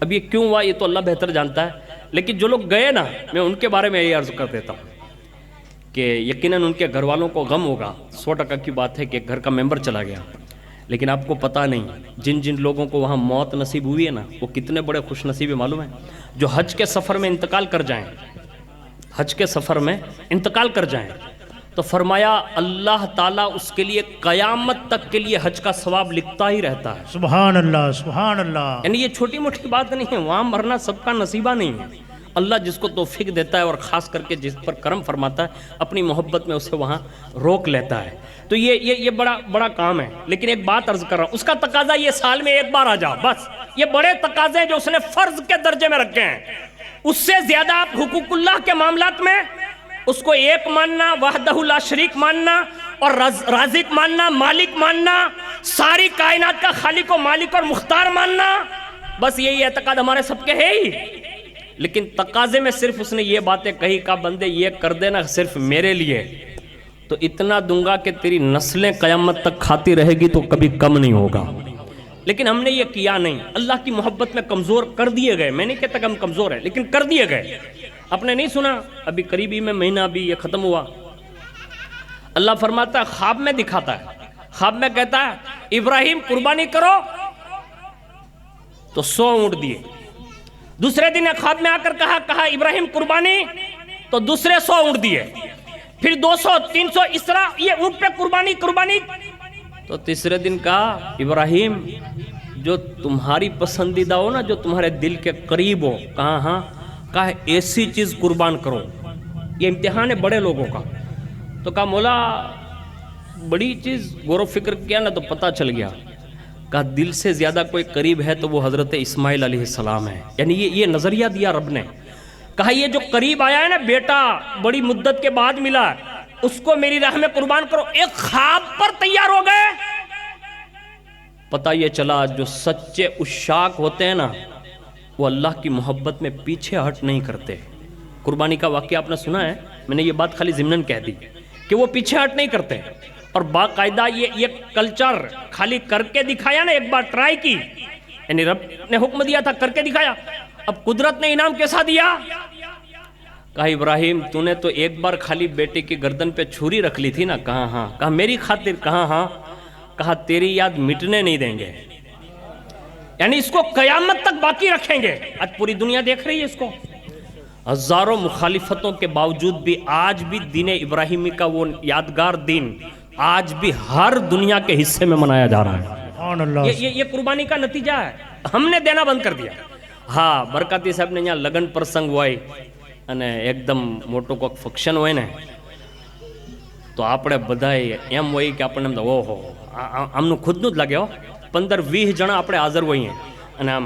اب یہ کیوں ہوا یہ تو اللہ بہتر جانتا ہے. لیکن جو لوگ گئے نا میں ان کے بارے میں یہ عرض کر دیتا ہوں کہ یقیناً ان کے گھر والوں کو غم ہوگا. 100% کی بات ہے کہ گھر کا ممبر چلا گیا. لیکن آپ کو پتہ نہیں جن جن لوگوں کو وہاں موت نصیب ہوئی ہے نا وہ کتنے بڑے خوش نصیب ہیں معلوم ہے؟ جو حج کے سفر میں انتقال کر جائیں, حج کے سفر میں انتقال کر جائیں تو فرمایا اللہ تعالیٰ اس کے لیے قیامت تک کے لیے حج کا ثواب لکھتا ہی رہتا ہے. سبحان اللہ سبحان اللہ. یعنی یہ چھوٹی موٹی بات نہیں ہے, وہاں مرنا سب کا نصیبہ نہیں ہے. اللہ جس کو توفیق دیتا ہے اور خاص کر کے جس پر کرم فرماتا ہے اپنی محبت میں اسے وہاں روک لیتا ہے. تو یہ بڑا کام ہے. لیکن ایک بات عرض کر رہا ہوں, اس کا تقاضا یہ سال میں ایک بار آ جاؤ بس. یہ بڑے تقاضے ہیں جو اس نے فرض کے درجے میں رکھے ہیں. اس سے زیادہ آپ حقوق اللہ کے معاملات میں اس کو ایک ماننا, وحدہ لا شریک ماننا اور رازق ماننا, مالک ماننا, ساری کائنات کا خالق و مالک اور مختار ماننا, بس یہی اعتقاد ہمارے سب کے ہے ہی. لیکن تقاضے میں صرف اس نے یہ باتیں کہی کہ بندے یہ کر دینا صرف میرے لیے تو اتنا دوں گا کہ تیری نسلیں قیامت تک کھاتی رہے گی تو کبھی کم نہیں ہوگا. لیکن ہم نے یہ کیا نہیں. اللہ کی محبت میں کمزور کر دیے گئے. میں نہیں کہتا کہ ہم کمزور ہیں لیکن کر دیے گئے. آپ نے نہیں سنا ابھی قریبی میں مہینہ ابھی یہ ختم ہوا, اللہ فرماتا ہے خواب میں دکھاتا ہے, خواب میں کہتا ہے ابراہیم قربانی کرو تو 100 اونٹ دیے. دوسرے دن خواب میں آ کر کہا ابراہیم قربانی تو دوسرے 100 اونٹ دیے. پھر 200 300 اس طرح یہ اونٹ پہ قربانی. تو تیسرے دن کہا ابراہیم جو تمہاری پسندیدہ ہو نا, جو تمہارے دل کے قریب ہو, کہا ایسی چیز قربان کرو. یہ امتحان ہے بڑے لوگوں کا. تو کہا مولا بڑی چیز غور و فکر کیا نا تو پتہ چل گیا. کہا دل سے زیادہ کوئی قریب ہے تو وہ حضرت اسماعیل علیہ السلام ہے. یعنی یہ نظریہ دیا رب نے. کہا یہ جو قریب آیا ہے نا بیٹا بڑی مدت کے بعد ملا, اس کو میری راہ میں قربان کرو. ایک خواب پر تیار ہو گئے. پتہ یہ چلا جو سچے عشاق ہوتے ہیں نا وہ اللہ کی محبت میں پیچھے ہٹ نہیں کرتے. قربانی کا واقعہ آپ نے سنا ہے, میں نے یہ بات خالی ضمناً کہہ دی کہ وہ پیچھے ہٹ نہیں کرتے اور باقاعدہ یہ کلچر خالی کر کے دکھایا نا, ایک بار ٹرائی کی, یعنی رب نے حکم دیا تھا کر کے دکھایا. اب قدرت نے انعام کیسا دیا؟ کہا ابراہیم تو نے تو ایک بار خالی بیٹے کی گردن پہ چھری رکھ لی تھی نا. کہا ہاں. کہا میری خاطر؟ کہا ہاں. کہا تیری یاد مٹنے نہیں دیں گے, یعنی اس کو قیامت تک باقی رکھیں گے. آج پوری دنیا دیکھ رہی ہے اس کو. ہزاروں مخالفتوں کے باوجود بھی آج بھی دین ابراہیمی کا وہ یادگار دن آج بھی ہر دنیا کے حصے میں منایا جا رہا ہے. یہ قربانی کا نتیجہ ہے. ہم نے دینا بند کر دیا. ہاں برکاتی صاحب نے یہاں لگن پرسنگ ہوئے અને એકદમ મોટો કોઈક ફંક્શન હોય ને તો આપણે બધાય એમ હોય કે આપણને એમ ઓહો આમનું ખુદનું જ લાગે હો. 15-20 જણા આપણે હાજર હોઈએ અને આમ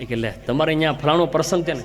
એ કે લે તમારે અહીંયા ફલાણો પ્રસંગ છે ને.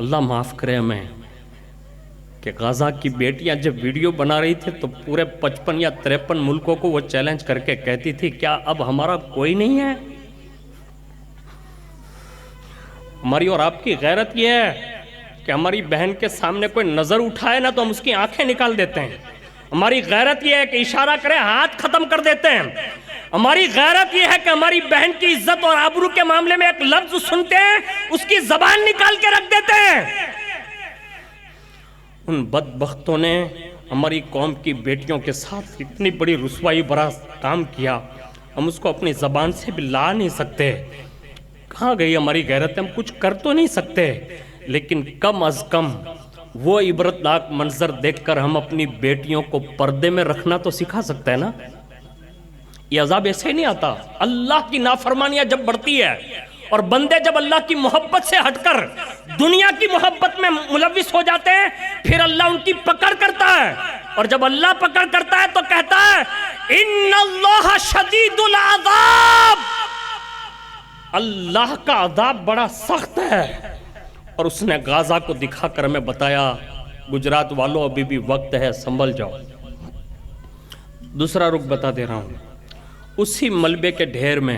اللہ معاف کرے ہمیں کہ غزہ کی بیٹیاں جب ویڈیو بنا رہی تھی تو پورے 55 یا 53 ملکوں کو وہ چیلنج کر کے کہتی تھی کیا اب ہمارا کوئی نہیں ہے؟ ہماری اور آپ کی غیرت یہ ہے کہ ہماری بہن کے سامنے کوئی نظر اٹھائے نا تو ہم اس کی آنکھیں نکال دیتے ہیں. ہماری غیرت یہ ہے کہ اشارہ کرے ہاتھ ختم کر دیتے ہیں. ہماری غیرت یہ ہے کہ ہماری بہن کی عزت اور آبرو کے معاملے میں ایک لفظ سنتے ہیں اس کی زبان نکال کے رکھ دیتے ہیں. ان بدبختوں نے ہماری قوم کی بیٹیوں کے ساتھ اتنی بڑی رسوائی برا کام کیا, ہم اس کو اپنی زبان سے بھی لا نہیں سکتے. کہاں گئی ہماری غیرت؟ ہم کچھ کر تو نہیں سکتے, لیکن کم از کم وہ عبرتناک منظر دیکھ کر ہم اپنی بیٹیوں کو پردے میں رکھنا تو سکھا سکتے ہیں نا. یہ عذاب ایسے ہی نہیں آتا. اللہ کی نافرمانیاں جب بڑھتی ہے اور بندے جب اللہ کی محبت سے ہٹ کر دنیا کی محبت میں ملوث ہو جاتے ہیں, پھر اللہ ان کی پکڑ کرتا ہے. اور جب اللہ پکڑ کرتا ہے تو کہتا ہے ان اللہ شدید العذاب, اللہ کا عذاب بڑا سخت ہے. اور اس نے غزہ کو دکھا کر ہمیں بتایا گجرات والوں ابھی بھی وقت ہے, سنبھل جاؤ. دوسرا رخ بتا دے رہا ہوں. اسی ملبے کے ڈھیر میں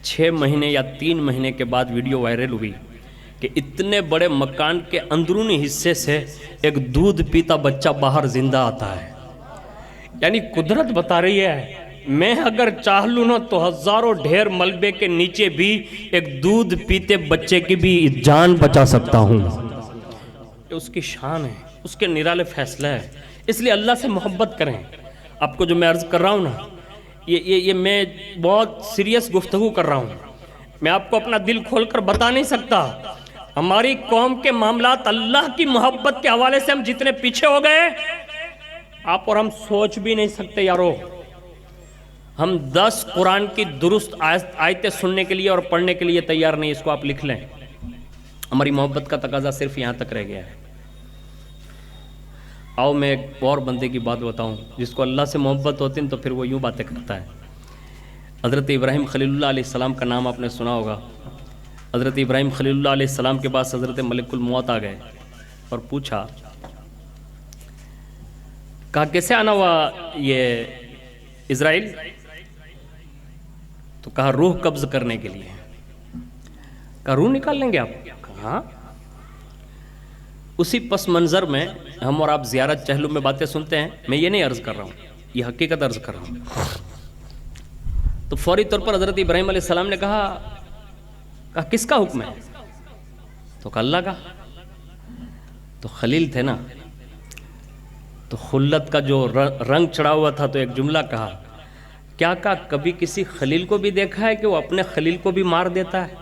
6 مہینے یا 3 مہینے کے بعد ویڈیو وائرل ہوئی کہ اتنے بڑے مکان کے اندرونی حصے سے ایک دودھ پیتا بچہ باہر زندہ آتا ہے. یعنی قدرت بتا رہی ہے میں اگر چاہ لوں نا تو ہزاروں ڈھیر ملبے کے نیچے بھی ایک دودھ پیتے بچے کی بھی جان بچا سکتا ہوں. یہ اس کی شان ہے, اس کے نرالے فیصلہ ہے. اس لیے اللہ سے محبت کریں. آپ کو جو میں عرض کر رہا ہوں نا, یہ میں بہت سیریس گفتگو کر رہا ہوں. میں آپ کو اپنا دل کھول کر بتا نہیں سکتا. ہماری قوم کے معاملات اللہ کی محبت کے حوالے سے ہم جتنے پیچھے ہو گئے آپ اور ہم سوچ بھی نہیں سکتے یارو. ہم 10 قرآن کی درست آیتیں سننے کے لیے اور پڑھنے کے لیے تیار نہیں. اس کو آپ لکھ لیں. ہماری محبت کا تقاضا صرف یہاں تک رہ گیا ہے. آؤ میں ایک اور بندے کی بات بتاؤں جس کو اللہ سے محبت ہوتی ہے تو پھر وہ یوں باتیں کرتا ہے. حضرت ابراہیم خلیل اللہ علیہ السلام کا نام آپ نے سنا ہوگا. حضرت ابراہیم خلیل اللہ علیہ السلام کے پاس حضرت ملک الموت آ گئے اور پوچھا, کہا کیسے آنا ہوا یہ اسرائیل؟ تو کہا روح قبض کرنے کے لیے. کہا روح نکال لیں گے آپ؟ کہا. اسی پس منظر میں ہم اور آپ زیارت چہلم میں باتیں سنتے ہیں. میں یہ نہیں عرض کر رہا ہوں, یہ حقیقت عرض کر رہا ہوں. تو فوری طور پر حضرت ابراہیم علیہ السلام نے کہا کس کا حکم ہے؟ تو کہا اللہ کا. تو خلیل تھے نا, تو خلت کا جو رنگ چڑھا ہوا تھا تو ایک جملہ کہا. کیا کہا کبھی کسی خلیل کو بھی دیکھا ہے کہ وہ اپنے خلیل کو بھی مار دیتا ہے؟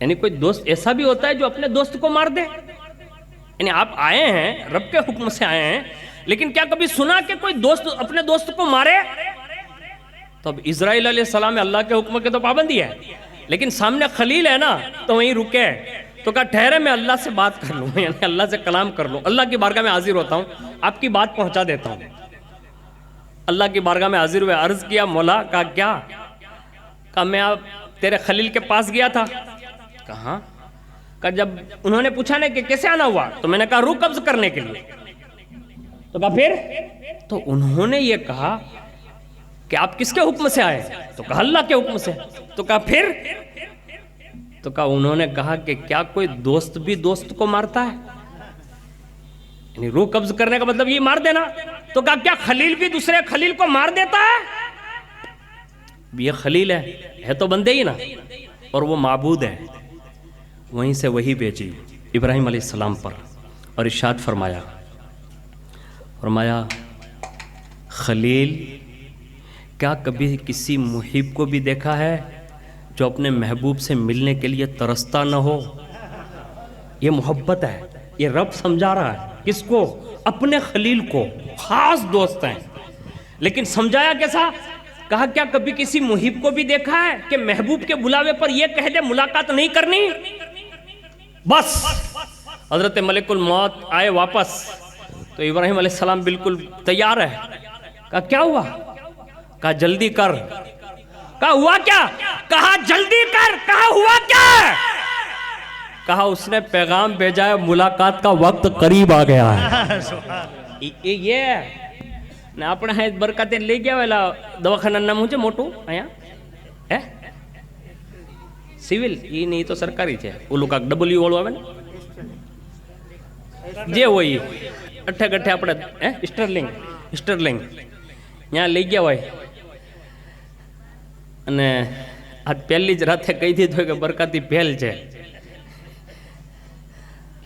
یعنی کوئی دوست ایسا بھی ہوتا ہے جو اپنے دوست کو مار دے؟ یعنی آپ آئے ہیں رب کے حکم سے آئے ہیں, لیکن کیا کبھی سنا کہ کوئی دوست اپنے دوست کو مارے؟ تو اب اسرائیل علیہ السلام میں اللہ کے حکم کے تو پابندی ہے, لیکن سامنے خلیل ہے نا تو وہیں رکے. تو کہا ٹھہرے میں اللہ سے بات کر لوں, یعنی اللہ سے کلام کر لوں. اللہ کی بارگاہ میں حاضر ہوتا ہوں, آپ کی بات پہنچا دیتا ہوں. اللہ کی بارگاہ میں حاضر ہوئے, عرض کیا مولا. کہا کیا؟ کہا میں اب تیرے خلیل کے پاس گیا تھا. کہاں؟ کہا جب انہوں نے پوچھا نا کہ کیسے آنا ہوا تو میں نے کہا روح قبض کرنے کے لیے. تو کہا پھر؟ تو انہوں نے یہ کہا کہ آپ کس کے حکم سے آئے؟ تو کہا اللہ کے حکم سے. تو کہا پھر؟ تو کہا انہوں نے کہا کہ کیا کوئی دوست بھی دوست کو مارتا ہے؟ یعنی روح قبض کرنے کا مطلب یہ مار دینا. تو کہا کیا خلیل بھی دوسرے خلیل کو مار دیتا ہے؟ یہ خلیل ہے تو بندے ہی نا, اور وہ معبود ہے. وہیں سے وہی بھیجی ابراہیم علیہ السلام پر اور ارشاد فرمایا خلیل کیا کبھی کسی محب کو بھی دیکھا ہے جو اپنے محبوب سے ملنے کے لیے ترستا نہ ہو؟ یہ محبت ہے. یہ رب سمجھا رہا ہے کس کو؟ اپنے خلیل کو. خاص دوست ہیں, لیکن سمجھایا کیسا؟ کہا کیا کبھی کسی محب کو بھی دیکھا ہے کہ محبوب کے بلاوے پر یہ کہہ دے ملاقات نہیں کرنی؟ بس حضرت ملک الموت آئے واپس تو ابراہیم علیہ السلام بالکل تیار ہے. کہا کیا ہوا؟ کہا جلدی کر. کہا ہوا کیا؟ کہا جلدی کر. کہا ہوا کیا؟ کہا اس نے پیغام بھیجا ہے ملاقات کا وقت قریب آ گیا ہے. یہ ને આપણે હા બરકાતે લઈ ગયા વેલા દવાખાના નામ શું છે મોટું અહીંયા હે સિવિલ એ નહીં તો સરકારી છે ઓલું કાંક ડબલ્યુ વાળું આવે ને જે હોય અઠે ગઠે આપણે હે સ્ટર્લિંગ ત્યાં લઈ ગયા હોય અને આજ પહેલી જ રાતે કહી દીધું કે બરકાતી પહેલ છે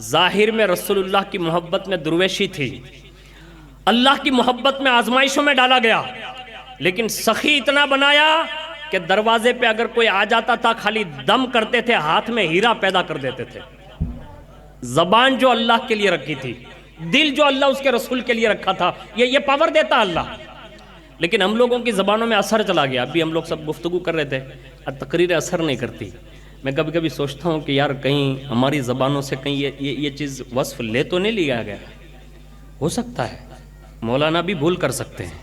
ظاہر میں رسول اللہ کی محبت میں درویشی تھی، اللہ کی محبت میں آزمائشوں میں ڈالا گیا، لیکن سخی اتنا بنایا کہ دروازے پہ اگر کوئی آ جاتا تھا خالی دم کرتے تھے، ہاتھ میں ہیرا پیدا کر دیتے تھے۔ زبان جو اللہ کے لیے رکھی تھی، دل جو اللہ اس کے رسول کے لیے رکھا تھا، یہ پاور دیتا اللہ۔ لیکن ہم لوگوں کی زبانوں میں اثر چلا گیا۔ ابھی ہم لوگ سب گفتگو کر رہے تھے، تقریر اثر نہیں کرتی۔ میں کبھی کبھی سوچتا ہوں کہ یار کہیں ہماری زبانوں سے کہیں یہ چیز وصف لے تو نہیں لیا گیا۔ ہو سکتا ہے، مولانا بھی بھول کر سکتے ہیں،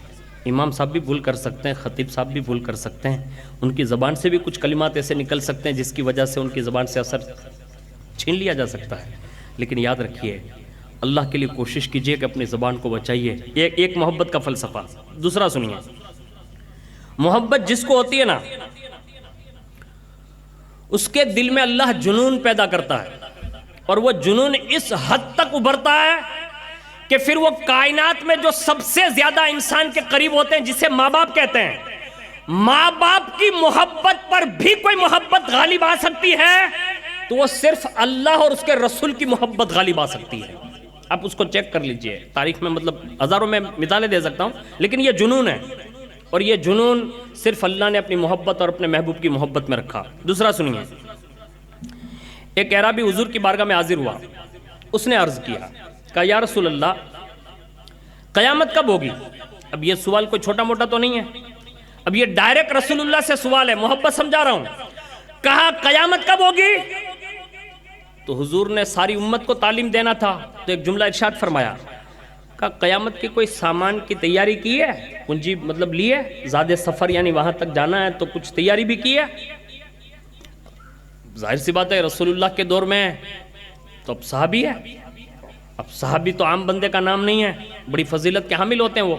امام صاحب بھی بھول کر سکتے ہیں، خطیب صاحب بھی بھول کر سکتے ہیں، ان کی زبان سے بھی کچھ کلمات ایسے نکل سکتے ہیں جس کی وجہ سے ان کی زبان سے اثر چھین لیا جا سکتا ہے۔ لیکن یاد رکھیے، اللہ کے لیے کوشش کیجئے کہ اپنی زبان کو بچائیے۔ ایک محبت کا فلسفہ۔ دوسرا سنیے، محبت جس کو ہوتی ہے نا، اس کے دل میں اللہ جنون پیدا کرتا ہے، اور وہ جنون اس حد تک ابھرتا ہے کہ پھر وہ کائنات میں جو سب سے زیادہ انسان کے قریب ہوتے ہیں، جسے ماں باپ کہتے ہیں، ماں باپ کی محبت پر بھی کوئی محبت غالب آ سکتی ہے تو وہ صرف اللہ اور اس کے رسول کی محبت غالب آ سکتی ہے۔ آپ اس کو چیک کر لیجئے، تاریخ میں مطلب ہزاروں میں مثالیں دے سکتا ہوں، لیکن یہ جنون ہے، اور یہ جنون صرف اللہ نے اپنی محبت اور اپنے محبوب کی محبت میں رکھا۔ دوسرا سنیے، ایک اعرابی حضور کی بارگاہ میں حاضر ہوا، اس نے عرض کیا، کہا یا رسول اللہ قیامت کب ہوگی؟ اب یہ سوال کوئی چھوٹا موٹا تو نہیں ہے، اب یہ ڈائریکٹ رسول اللہ سے سوال ہے، محبت سمجھا رہا ہوں۔ کہا قیامت کب ہوگی؟ تو حضور نے ساری امت کو تعلیم دینا تھا، تو ایک جملہ ارشاد فرمایا، کہا قیامت کی کوئی سامان کی تیاری کی ہے؟ پونجی مطلب لی ہے، زاد سفر یعنی وہاں تک جانا ہے تو کچھ تیاری بھی کی ہے؟ ظاہر سی بات ہے رسول اللہ کے دور میں تو اب صحابی ہے، اب صحابی تو عام بندے کا نام نہیں ہے، بڑی فضیلت کے حامل ہوتے ہیں وہ۔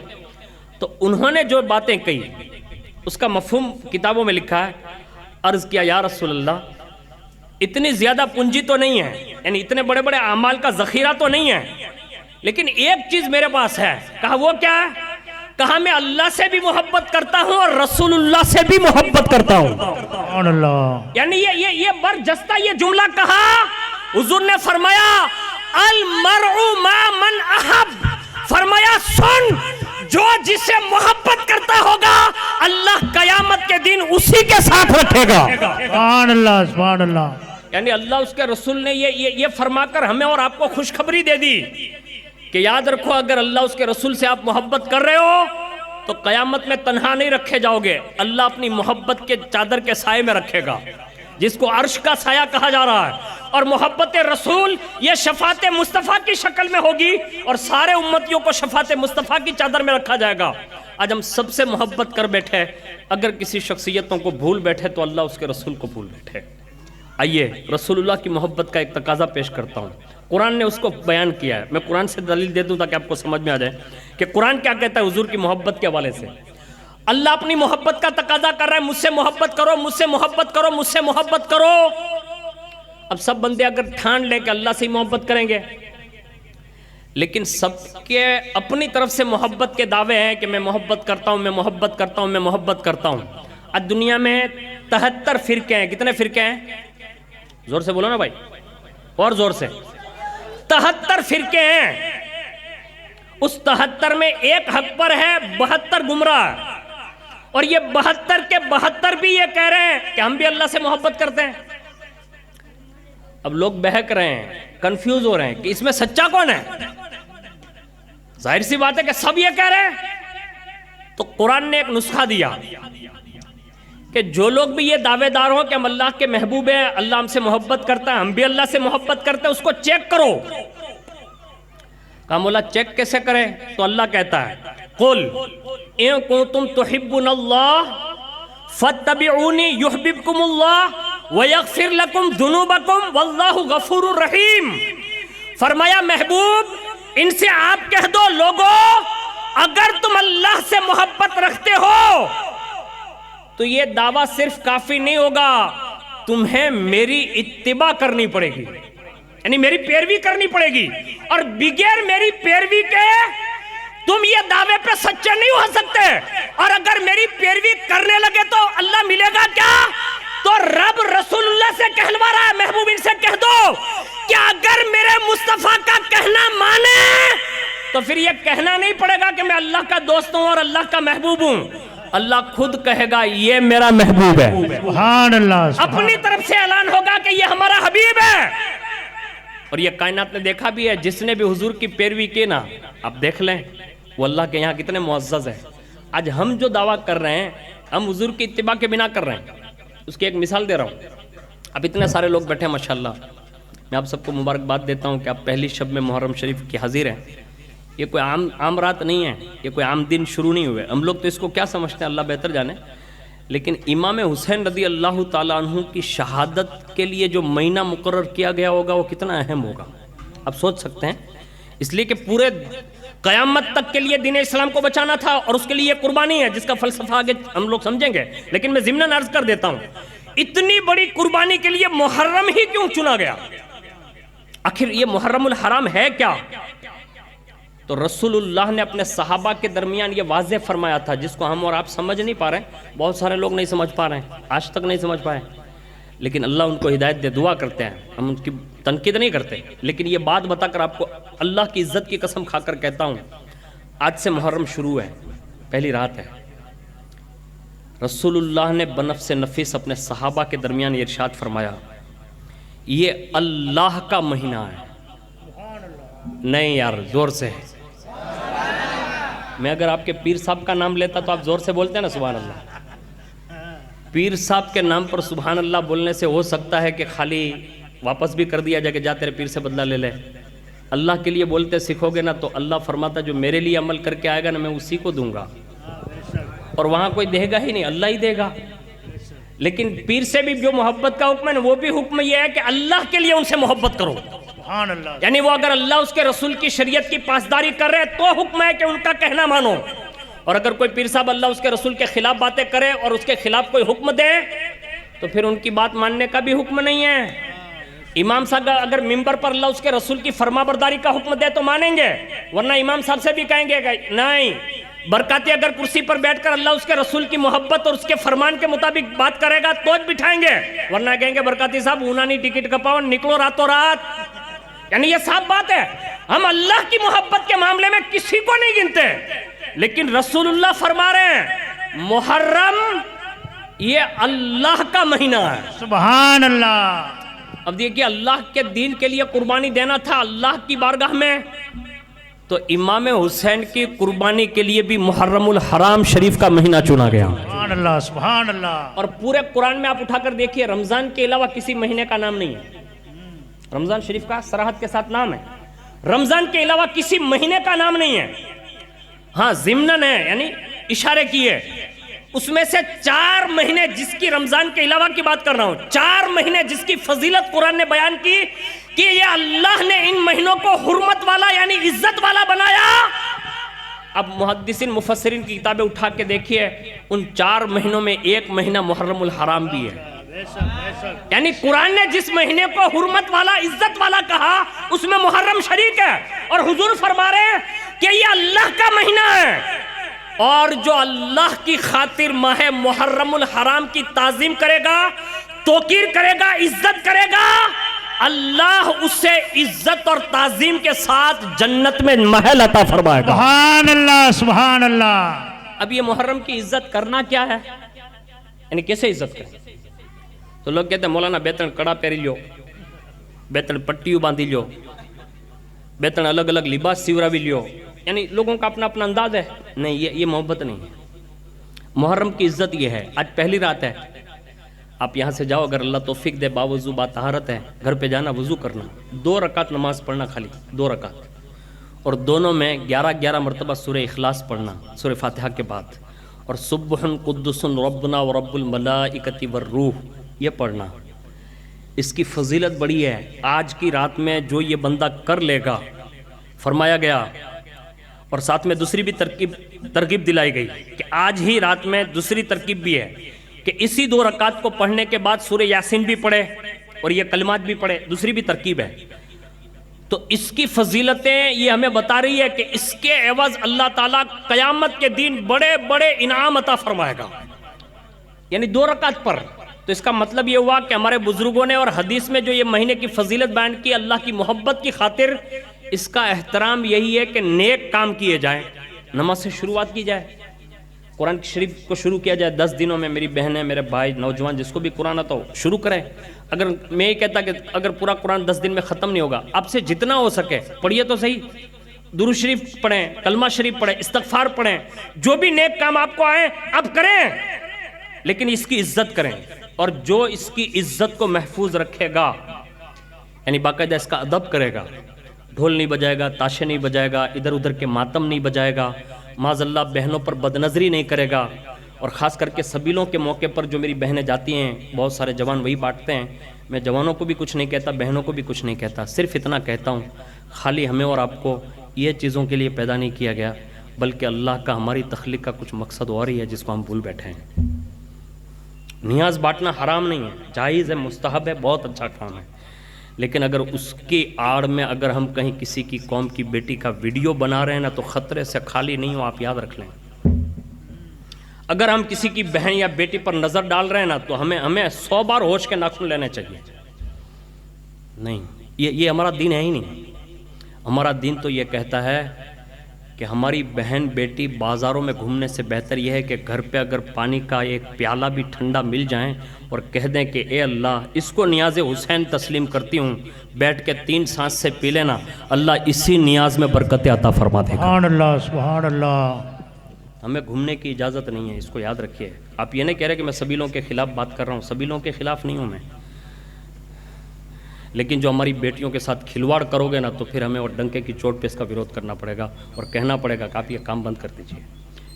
تو انہوں نے جو باتیں کہی اس کا مفہوم کتابوں میں لکھا ہے۔ عرض کیا یا رسول اللہ اتنی زیادہ پونجی تو نہیں ہے، یعنی اتنے بڑے بڑے اعمال کا ذخیرہ تو نہیں ہے، لیکن ایک چیز میرے پاس ہے۔ کہا وہ کیا ہے؟ کہا میں اللہ سے بھی محبت کرتا ہوں اور رسول اللہ سے بھی محبت کرتا ہوں۔ سبحان اللہ۔ یعنی یہ برجستہ یہ جملہ کہا، حضور نے فرمایا المرء ما من احب، فرمایا سن جو جسے محبت کرتا ہوگا اللہ قیامت کے دن اسی کے ساتھ رکھے گا۔ سبحان اللہ، سبحان اللہ۔ یعنی اللہ اس کے رسول نے یہ فرما کر ہمیں اور آپ کو خوشخبری دے دی کہ یاد رکھو اگر اللہ اس کے رسول سے آپ محبت کر رہے ہو تو قیامت میں تنہا نہیں رکھے جاؤ گے، اللہ اپنی محبت کے چادر کے سائے میں رکھے گا، جس کو عرش کا سایہ کہا جا رہا ہے۔ اور محبت رسول یہ شفاعت مصطفیٰ کی شکل میں ہوگی، اور سارے امتیوں کو شفاعت مصطفیٰ کی چادر میں رکھا جائے گا۔ آج ہم سب سے محبت کر بیٹھے، اگر کسی شخصیتوں کو بھول بیٹھے تو اللہ اس کے رسول کو بھول بیٹھے۔ آئیے رسول اللہ کی محبت کا ایک تقاضا پیش کرتا ہوں، قرآن نے اس کو بیان کیا ہے۔ میں قرآن سے دلیل دے دوں تاکہ آپ کو سمجھ میں آ جائے کہ قرآن کیا کہتا ہے حضور کی محبت کے حوالے سے۔ اللہ اپنی محبت کا تقاضا کر رہا ہے، مجھ سے محبت کرو، مجھ سے محبت کرو، مجھ سے محبت کرو۔ اب سب بندے اگر ٹھان لے کہ اللہ سے ہی محبت کریں گے، لیکن سب کے اپنی طرف سے محبت کے دعوے ہیں کہ میں محبت کرتا ہوں، میں محبت کرتا ہوں، میں محبت کرتا ہوں۔ آج دنیا میں 73 فرقے ہیں۔ کتنے فرقے ہیں؟ زور سے بولو نا بھائی، اور زور سے۔ 73 فرقے ہیں۔ اس 73 میں ایک حق پر ہے، 72 گمراہ، اور یہ 72 کے 72 بھی یہ کہہ رہے ہیں کہ ہم بھی اللہ سے محبت کرتے ہیں۔ اب لوگ بہک رہے ہیں، کنفیوز ہو رہے ہیں کہ اس میں سچا کون ہے؟ ظاہر سی بات ہے کہ سب یہ کہہ رہے ہیں۔ تو قرآن نے ایک نسخہ دیا کہ جو لوگ بھی یہ دعوے دار ہوں کہ ہم اللہ کے محبوب ہیں، اللہ ہم سے محبت کرتا ہے، ہم بھی اللہ سے محبت کرتے ہیں، اس کو چیک کرو۔ کہا مولا چیک کیسے کریں؟ تو اللہ کہتا ہے قل ان کنتم تحبون اللہ فاتبعونی یحببکم اللہ ویغفر لکم ذنوبکم واللہ غفور الرحیم۔ فرمایا محبوب ان سے آپ کہہ دو لوگوں اگر تم اللہ سے محبت رکھتے ہو تو یہ دعویٰ صرف کافی نہیں ہوگا، تمہیں میری اتباع کرنی پڑے گی، یعنی میری پیروی کرنی پڑے گی، اور بغیر میری پیروی کے تم یہ دعوے پہ سچے نہیں ہو سکتے۔ اور اگر میری پیروی کرنے لگے تو اللہ ملے گا کیا؟ تو رب رسول اللہ سے کہلوا رہا ہے محبوب ان سے کہہ دو کہ اگر میرے مصطفیٰ کا کہنا مانے تو پھر یہ کہنا نہیں پڑے گا کہ میں اللہ کا دوست ہوں اور اللہ کا محبوب ہوں، اللہ خود کہے گا یہ میرا محبوب ہے، سبحان اللہ، اپنی طرف سے اعلان ہوگا کہ یہ ہمارا حبیب ہے۔ اور یہ کائنات نے دیکھا بھی ہے، جس نے بھی حضور کی پیروی کی نا، آپ دیکھ لیں وہ اللہ کے یہاں کتنے معزز ہے۔ آج ہم جو دعویٰ کر رہے ہیں ہم حضور کی اتباع کے بنا کر رہے ہیں، اس کی ایک مثال دے رہا ہوں۔ اب اتنے سارے لوگ بیٹھے ہیں ماشاءاللہ، میں آپ سب کو مبارکباد دیتا ہوں کہ آپ پہلی شب میں محرم شریف کی حاضر ہیں۔ یہ کوئی عام رات نہیں ہے، یہ کوئی عام دن شروع نہیں ہوئے، ہم لوگ تو اس کو کیا سمجھتے ہیں اللہ بہتر جانے، لیکن امام حسین رضی اللہ تعالیٰ عنہ کی شہادت کے لیے جو مہینہ مقرر کیا گیا ہوگا وہ کتنا اہم ہوگا، آپ سوچ سکتے ہیں۔ اس لیے کہ پورے قیامت تک کے لیے دین اسلام کو بچانا تھا، اور اس کے لیے یہ قربانی ہے جس کا فلسفہ آگے ہم لوگ سمجھیں گے، لیکن میں ضمناً عرض کر دیتا ہوں اتنی بڑی قربانی کے لیے محرم ہی کیوں چنا گیا؟ آخر یہ محرم الحرام ہے کیا؟ تو رسول اللہ نے اپنے صحابہ کے درمیان یہ واضح فرمایا تھا، جس کو ہم اور آپ سمجھ نہیں پا رہے ہیں، بہت سارے لوگ نہیں سمجھ پا رہے ہیں، آج تک نہیں سمجھ پائے، لیکن اللہ ان کو ہدایت دے، دعا کرتے ہیں، ہم ان کی تنقید نہیں کرتے، لیکن یہ بات بتا کر آپ کو اللہ کی عزت کی قسم کھا کر کہتا ہوں، آج سے محرم شروع ہے، پہلی رات ہے۔ رسول اللہ نے بنفس نفیس اپنے صحابہ کے درمیان یہ ارشاد فرمایا، یہ اللہ کا مہینہ ہے۔ نہیں یار، زور سے، میں اگر آپ کے پیر صاحب کا نام لیتا تو آپ زور سے بولتے ہیں نا سبحان اللہ۔ پیر صاحب کے نام پر سبحان اللہ بولنے سے ہو سکتا ہے کہ خالی واپس بھی کر دیا جائے کہ جا تیرے پیر سے بدلہ لے لے۔ اللہ کے لیے بولتے سیکھو گے نا تو اللہ فرماتا جو میرے لیے عمل کر کے آئے گا نا میں اسی کو دوں گا، اور وہاں کوئی دے گا ہی نہیں، اللہ ہی دے گا۔ لیکن پیر سے بھی جو محبت کا حکم ہے نا، وہ بھی حکم یہ ہے کہ اللہ کے لیے ان سے محبت کرو، سبحان اللہ، یعنی وہ اگر اللہ اس کے رسول کی شریعت کی پاسداری کر رہے تو حکم ہے کہ ان کا کہنا مانو، اور اگر کوئی پیر صاحب اللہ اس کے رسول کے خلاف باتیں کرے اور اس کے خلاف کوئی حکم دے تو پھر ان کی بات ماننے کا بھی حکم نہیں ہے۔ امام صاحب اگر ممبر پر اللہ اس کے رسول کی فرما برداری کا حکم دے تو مانیں گے، ورنہ امام صاحب سے بھی کہیں گے نہیں۔ برکاتی اگر کرسی پر بیٹھ کر اللہ اس کے رسول کی محبت اور اس کے فرمان کے مطابق بات کرے گا تو بٹھائیں گے، ورنہ کہیں گے برکاتی صاحب اونانی ٹکٹ کپاؤ نکلو راتوں رات۔ یعنی یہ صاف بات ہے، ہم اللہ کی محبت کے معاملے میں کسی کو نہیں گنتے، لیکن رسول اللہ فرما رہے ہیں محرم یہ اللہ کا مہینہ ہے، سبحان اللہ۔ اب دیکھیے اللہ کے دین کے لیے قربانی دینا تھا اللہ کی بارگاہ میں، تو امام حسین کی قربانی کے لیے بھی محرم الحرام شریف کا مہینہ چنا گیا، سبحان اللہ، سبحان اللہ۔ اور پورے قرآن میں آپ اٹھا کر دیکھیے رمضان کے علاوہ کسی مہینے کا نام نہیں ہے، رمضان شریف کا صراحت کے ساتھ نام ہے، رمضان کے علاوہ کسی مہینے کا نام نہیں ہے، ہاں ضمناً ہے، یعنی اشارے کیے، اس میں سے 4 مہینے جس کی رمضان کے علاوہ کی بات کر رہا ہوں، 4 مہینے جس کی فضیلت قرآن نے بیان کی کہ یہ اللہ نے ان مہینوں کو حرمت والا یعنی عزت والا بنایا۔ اب محدثین مفسرین کی کتابیں اٹھا کے دیکھیے، ان 4 مہینوں میں ایک مہینہ محرم الحرام بھی ہے، یعنی قرآن نے جس مہینے کو حرمت والا عزت والا کہا اس میں محرم شریک ہے، اور حضور فرما رہے ہیں کہ یہ اللہ کا مہینہ ہے، اور جو اللہ کی خاطر ماہ محرم الحرام کی تعظیم کرے گا، توقیر کرے گا، عزت کرے گا، اللہ اسے عزت اور تعظیم کے ساتھ جنت میں محل عطا فرمائے گا، سبحان اللہ، سبحان اللہ۔ اب یہ محرم کی عزت کرنا کیا ہے، یعنی کیسے عزت کریں؟ تو لوگ کہتے ہیں مولانا بیتن کڑا پہری لیو، بیتن پٹیو باندھی لیو، بیتن الگ الگ لباس سیورا بھی لیو، یعنی لوگوں کا اپنا اپنا انداز ہے، نہیں یہ محبت نہیں ہے۔ محرم کی عزت یہ ہے، آج پہلی رات ہے، آپ یہاں سے جاؤ، اگر اللہ توفیق دے باوضو با طہارت ہے، گھر پہ جانا وضو کرنا، 2 رکعت نماز پڑھنا، خالی 2 رکعت، اور دونوں میں 11 مرتبہ سورہ اخلاص پڑھنا سورہ فاتحہ کے بعد، اور سبح قدس ربنا ورب الملائکۃ والروح یہ پڑھنا، اس کی فضیلت بڑی ہے۔ آج کی رات میں جو یہ بندہ کر لے گا، فرمایا گیا، اور ساتھ میں دوسری بھی ترغیب دلائی گئی کہ آج ہی رات میں دوسری ترکیب بھی ہے کہ اسی 2 رکعت کو پڑھنے کے بعد سورہ یاسین بھی پڑھے اور یہ کلمات بھی پڑھے، دوسری بھی ترکیب ہے۔ تو اس کی فضیلتیں یہ ہمیں بتا رہی ہے کہ اس کے عوض اللہ تعالیٰ قیامت کے دن بڑے بڑے انعام عطا فرمائے گا، یعنی 2 رکعت پر تو اس کا مطلب یہ ہوا کہ ہمارے بزرگوں نے اور حدیث میں جو یہ مہینے کی فضیلت بیان کی اللہ کی محبت کی خاطر، اس کا احترام یہی ہے کہ نیک کام کیے جائیں، نماز سے شروعات کی جائے، قرآن شریف کو شروع کیا جائے 10 دنوں میں۔ میری بہنیں، میرے بھائی، نوجوان جس کو بھی قرآن آتا ہو شروع کریں۔ اگر میں یہ کہتا کہ اگر پورا قرآن 10 دن میں ختم نہیں ہوگا، آپ سے جتنا ہو سکے پڑھیے تو صحیح، درود شریف پڑھیں، کلمہ شریف پڑھیں، استغفار پڑھیں، جو بھی نیک کام آپ کو آئے آپ کریں، لیکن اس کی عزت کریں، اور جو اس کی عزت کو محفوظ رکھے گا، یعنی باقاعدہ اس کا ادب کرے گا، ڈھول نہیں بجائے گا، تاشے نہیں بجائے گا، ادھر ادھر کے ماتم نہیں بجائے گا، معاذ اللہ بہنوں پر بدنظری نہیں کرے گا، اور خاص کر کے سبیلوں کے موقع پر جو میری بہنیں جاتی ہیں، بہت سارے جوان وہی بانٹتے ہیں، میں جوانوں کو بھی کچھ نہیں کہتا، بہنوں کو بھی کچھ نہیں کہتا، صرف اتنا کہتا ہوں، خالی ہمیں اور آپ کو یہ چیزوں کے لیے پیدا نہیں کیا گیا، بلکہ اللہ کا ہماری تخلیق کا کچھ مقصد اور ہی ہے جس کو ہم بھول بیٹھے ہیں۔ نیاز بانٹنا حرام نہیں ہے، جائز ہے، مستحب ہے، بہت اچھا کام ہے، لیکن اگر اس کی آڑ میں اگر ہم کہیں کسی کی قوم کی بیٹی کا ویڈیو بنا رہے ہیں نا، تو خطرے سے خالی نہیں ہو، آپ یاد رکھ لیں۔ اگر ہم کسی کی بہن یا بیٹی پر نظر ڈال رہے ہیں نا، تو ہمیں 100 بار ہوش کے ناخن لینے چاہیے۔ نہیں، یہ ہمارا دین ہے ہی نہیں۔ ہمارا دین تو یہ کہتا ہے کہ ہماری بہن بیٹی بازاروں میں گھومنے سے بہتر یہ ہے کہ گھر پہ اگر پانی کا ایک پیالہ بھی ٹھنڈا مل جائیں اور کہہ دیں کہ اے اللہ اس کو نیاز حسین تسلیم کرتی ہوں، بیٹھ کے 3 سانس سے پی لینا، اللہ اسی نیاز میں برکت عطا فرما دے گا۔ سبحان اللہ، سبحان اللہ۔ ہمیں گھومنے کی اجازت نہیں ہے، اس کو یاد رکھیے۔ آپ یہ نہیں کہہ رہے کہ میں سبیلوں کے خلاف بات کر رہا ہوں، سبیلوں کے خلاف نہیں ہوں میں، لیکن جو ہماری بیٹیوں کے ساتھ کھلواڑ کرو گے نا، تو پھر ہمیں اور ڈنکے کی چوٹ پہ اس کا ویروਧ کرنا پڑے گا اور کہنا پڑے گا کہ آپ یہ کام بند کر دیجئے،